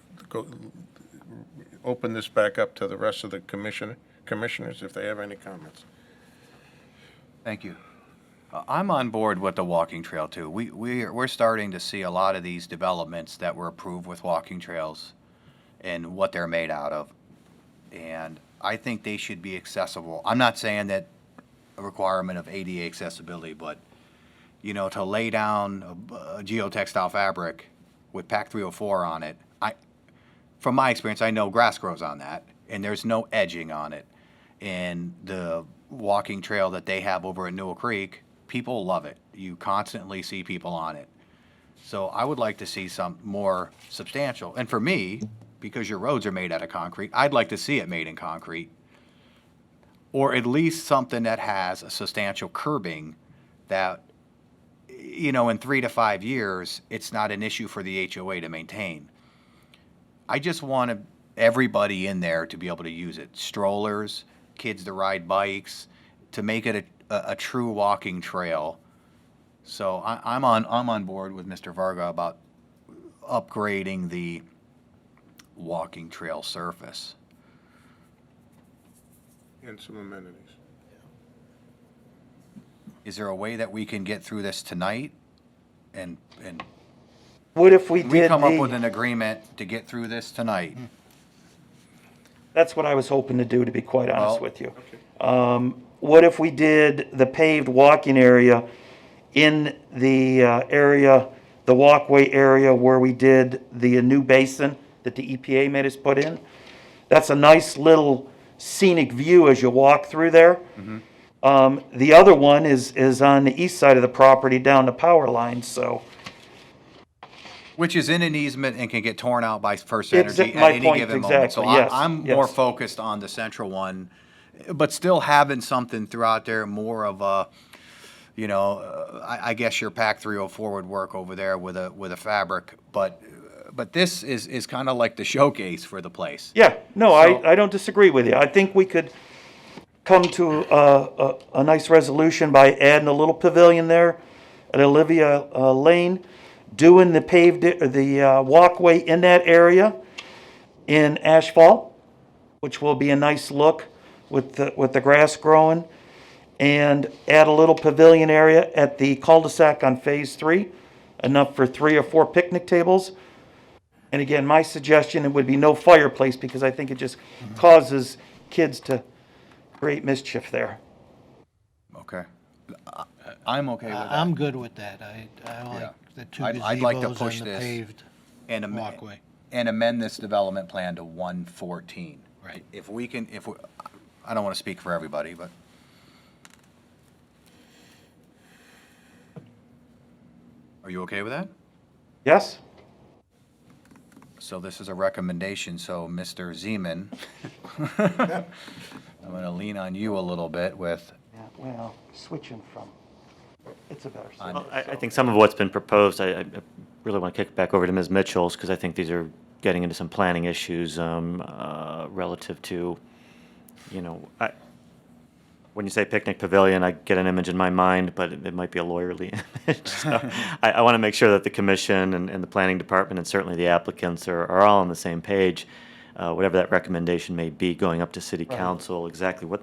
open this back up to the rest of the commissioners if they have any comments. Thank you. I'm on board with the walking trail too. We're starting to see a lot of these developments that were approved with walking trails and what they're made out of. And I think they should be accessible. I'm not saying that a requirement of ADA accessibility, but to lay down a geotextile fabric with PAC 304 on it, from my experience, I know grass grows on that, and there's no edging on it. And the walking trail that they have over at Newell Creek, people love it. You constantly see people on it. So I would like to see some more substantial. And for me, because your roads are made out of concrete, I'd like to see it made in concrete. Or at least something that has a substantial curbing that, in 3 to 5 years, it's not an issue for the HOA to maintain. I just want everybody in there to be able to use it. Strollers, kids to ride bikes, to make it a true walking trail. So I'm on board with Mr. Varga about upgrading the walking trail surface. And some amenities. Is there a way that we can get through this tonight? And what if we did come up with an agreement to get through this tonight? That's what I was hoping to do, to be quite honest with you. What if we did the paved walking area in the area, the walkway area where we did the new basin that the EPA made us put in. That's a nice little scenic view as you walk through there. The other one is on the east side of the property down the power line, so. Which is in an easement and can get torn out by First Exa- Energy my at any point given moment. So exactly, yes, I'm more yes. focused on the central one, but still having something throughout there, more of a, I guess your PAC 304 would work over there with a fabric, but this is kind of like the showcase for the place. Yeah, no, So- I don't disagree with you. I think we could come to a nice resolution by adding a little pavilion there at Olivia Lane, doing the paved, the walkway in that area in asphalt, which will be a nice look with the grass growing, and add a little pavilion area at the cul-de-sac on Phase 3, enough for 3 or 4 picnic tables. And again, my suggestion, it would be no fireplace, because I think it just causes kids to create mischief there. Okay. I'm okay with that. I'm good with that. I Yeah. like the two I'd like to gazebos push and the this paved and am- walkway. and amend this development plan to 114. Right. If we, I don't want to speak for everybody, but. Are you okay with that? Yes? So this is a recommendation, so Mr. Zeman, I'm going to lean on you a little bit with. Yeah, well, switching from, it's a better. On- Well, I think some of what's been proposed, I really want to kick it back over to Ms. Mitchell's, because I think these are getting into some planning issues relative to, when you say picnic pavilion, I get an image in my mind, but it might be a lawyerly image. So I want to make sure that the commission and the planning department and certainly the applicants are all on the same page, whatever that recommendation may be, going up to city council, exactly what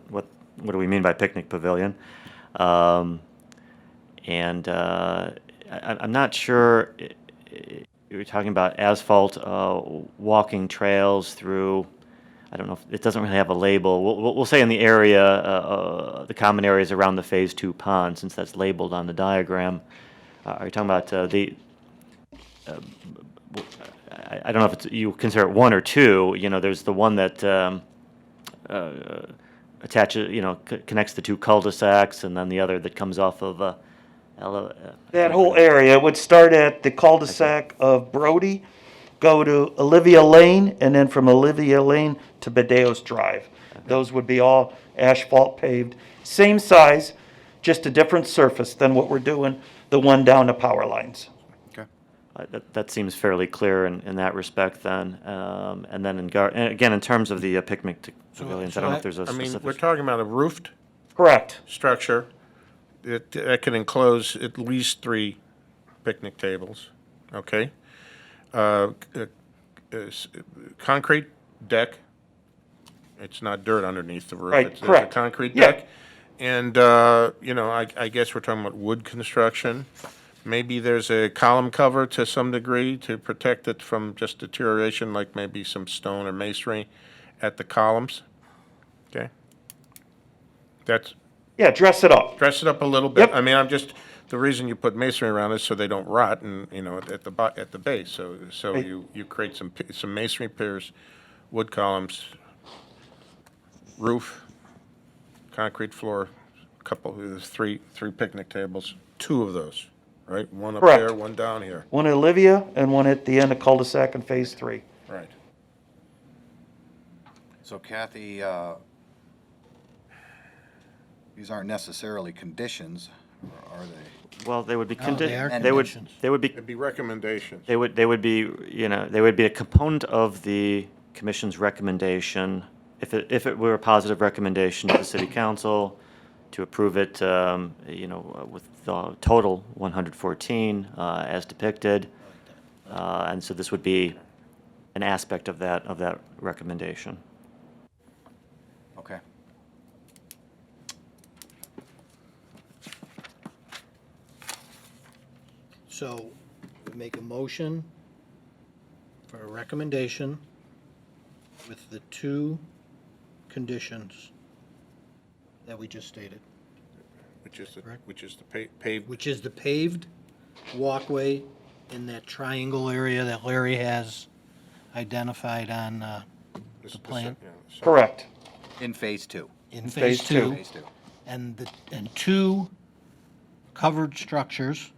do we mean by picnic pavilion? I'm not sure, you're talking about asphalt walking trails through, I don't know, if it doesn't really have a label. We'll say in the area, the common areas around the Phase 2 pond, since that's labeled on the diagram. Are you talking about I don't know if you consider it one or two, there's the one that attaches, connects the two cul-de-sacs, and then the other that comes off of That whole area would start at the cul-de-sac of Brody, go to Olivia Lane, and then from Olivia Lane to Badeos Drive. Those would be all asphalt paved. Same size, just a different surface than what we're doing, the one down the power lines. Okay. That seems fairly clear in that respect then. And then and again, in terms of the picnic pavilions, I don't know if there's a I mean, specific. we're talking about a roofed Correct. structure that can enclose at least 3 picnic tables, okay? Concrete deck. It's not dirt underneath the roof. Right, It's a correct. concrete Yeah. deck. And, I guess we're talking about wood construction. Maybe there's a column cover to some degree to protect it from just deterioration, like maybe some stone or masonry at the columns. Okay? That's, Yeah, dress it up. dress it up a little bit. Yep. I mean, the reason you put masonry around it is so they don't rot and, at the base. So Right. you create some masonry piers, wood columns, roof, concrete floor, three picnic tables, 2 of those, right? One up Correct. there, one down here. One at Olivia and one at the end of cul-de-sac in Phase 3. Right. So Kathy, these aren't necessarily conditions, or are they? Well, they would be No, they are they would conditions. they would be It'd be recommendations. they would be they would be a component of the commission's recommendation if it were a positive recommendation to the city council to approve it, with the total 114 as depicted, and so this would be an aspect of that recommendation. Okay. So we make a motion for a recommendation with the 2 conditions that we just stated, Which is Correct. the paved. which is the paved walkway in that triangle area that Larry has identified on the plan? Correct. In Phase 2. In Phase Phase two. 2. Phase 2. And 2 covered structures,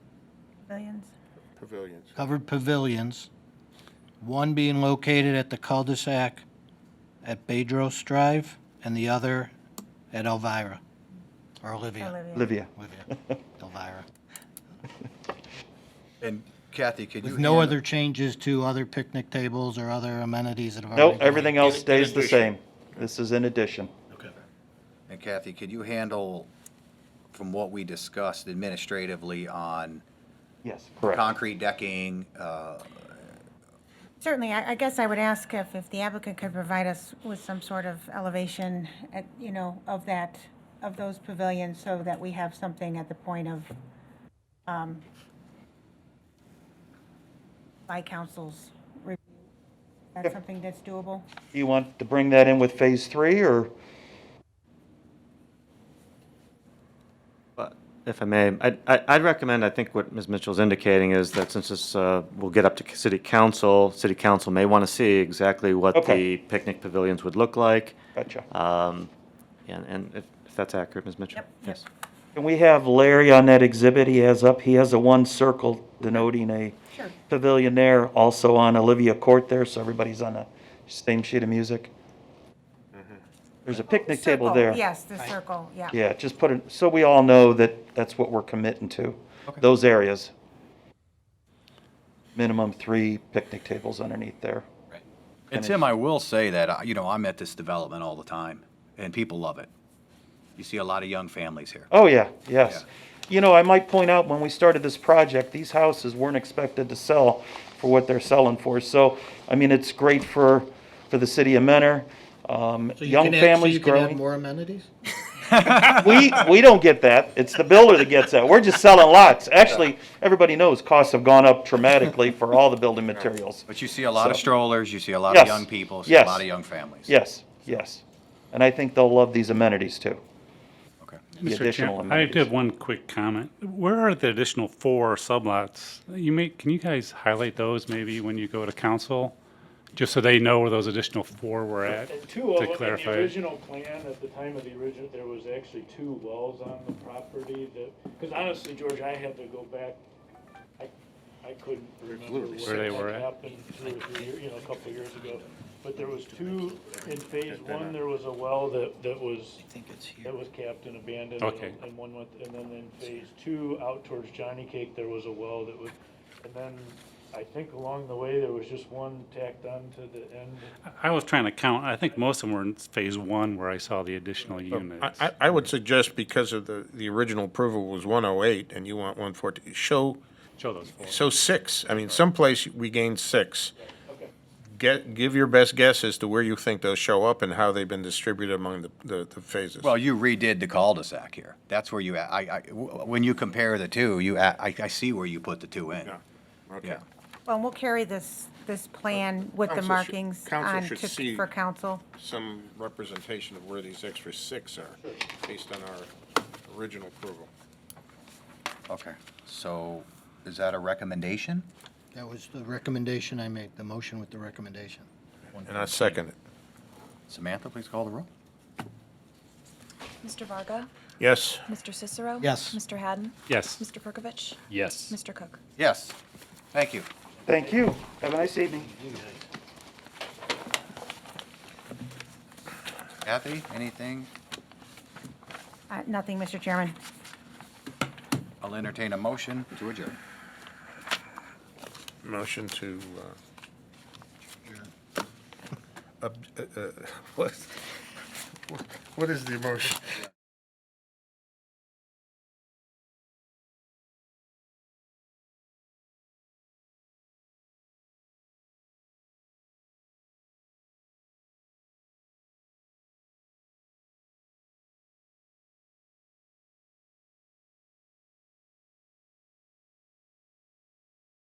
Pavilions. Pavilions. covered pavilions, one being located at the cul-de-sac at Bedros Drive, and the other at Elvira, or Olivia. Olivia. Elvira. And Kathy, could you? With no handle- other changes to other picnic tables or other amenities that have already Nope, been- everything else stays the same. This is in addition. And Kathy, could you handle, from what we discussed administratively on Yes, correct. concrete decking, Certainly, I guess I would ask if the applicant could provide us with some sort of elevation, of that, of those pavilions, so that we have something at the point of, by council's review. That's something that's doable? Do you want to bring that in with Phase 3, or? If I may, I'd recommend, I think what Ms. Mitchell's indicating is that since this will get up to city council may want to see exactly what Okay. the picnic pavilions would look like. Gotcha. And if that's accurate, Ms. Mitchell? Yes. Can we have Larry on that exhibit he has up? He has a one circle denoting a Sure. pavilion there, also on Olivia Court there, so everybody's on the same sheet of music. There's a picnic table Circle, there. Yes, the circle, yeah. Yeah, just put it, so we all know that that's what we're committing to, those areas. Minimum 3 picnic tables underneath there. and Tim, I will say that, I'm at this development all the time, and people love it. You see a lot of young families here. Oh, yeah, yes. I might point out, when we started this project, these houses weren't expected to sell for what they're selling for. So, it's great for the city of Manor. So you Young can add- families so you can add growing. more amenities? We don't get that. It's the builder that gets that. We're just selling lots. Actually, everybody knows costs have gone up dramatically for all the building materials. But you see a lot of So- you see a lot Yes. of young people, see a Yes. lot of young families. Yes, yes. And I think they'll love these amenities too. Okay. The Mr. additional Chairman, I amenities. do have one quick comment. Where are the additional 4 sublots? Can you guys highlight those maybe when you go to council? Just so they know where those additional 4 were at, Two of to them, in clarify. the original plan, at the time of the original, there was actually 2 wells on the property because honestly, George, I had to go back. I couldn't remember Where they were that at. happened 2 or 3 years, a couple of years ago. But there was 2, in Phase 1, there was a well that was capped and abandoned. Okay. And one went, and then in Phase 2, out towards Johnny Cake, there was a well that was, and then I think along the way, there was just one tacked on to the end. I was trying to count, I think most of them were in Phase 1 where I saw the additional units. I would suggest, because of the original approval was 108, and you want 114, show those 4. So 6. Someplace we gained 6. Give your best guess as to where you think those show up and how they've been distributed among the phases. Well, you redid the cul-de-sac here. That's where when you compare the two, I see where you put the 2 in. Okay. Yeah. Well, we'll carry this plan with the Council should- markings council on should to, see- for council. Some representation of where these extra 6 are, based on our original approval. Okay, so is that a recommendation? That was the recommendation I made, the motion with the recommendation. And I second it. Samantha, please call the roll. Mr. Varga? Yes. Mr. Cicero? Yes. Mr. Hadden? Yes. Mr. Perkovich? Yes. Mr. Cook? Yes, thank you. Thank you. Have a nice evening. Kathy, anything? Nothing, Mr. Chairman. I'll entertain a motion to adjourn. Motion to, what is the motion?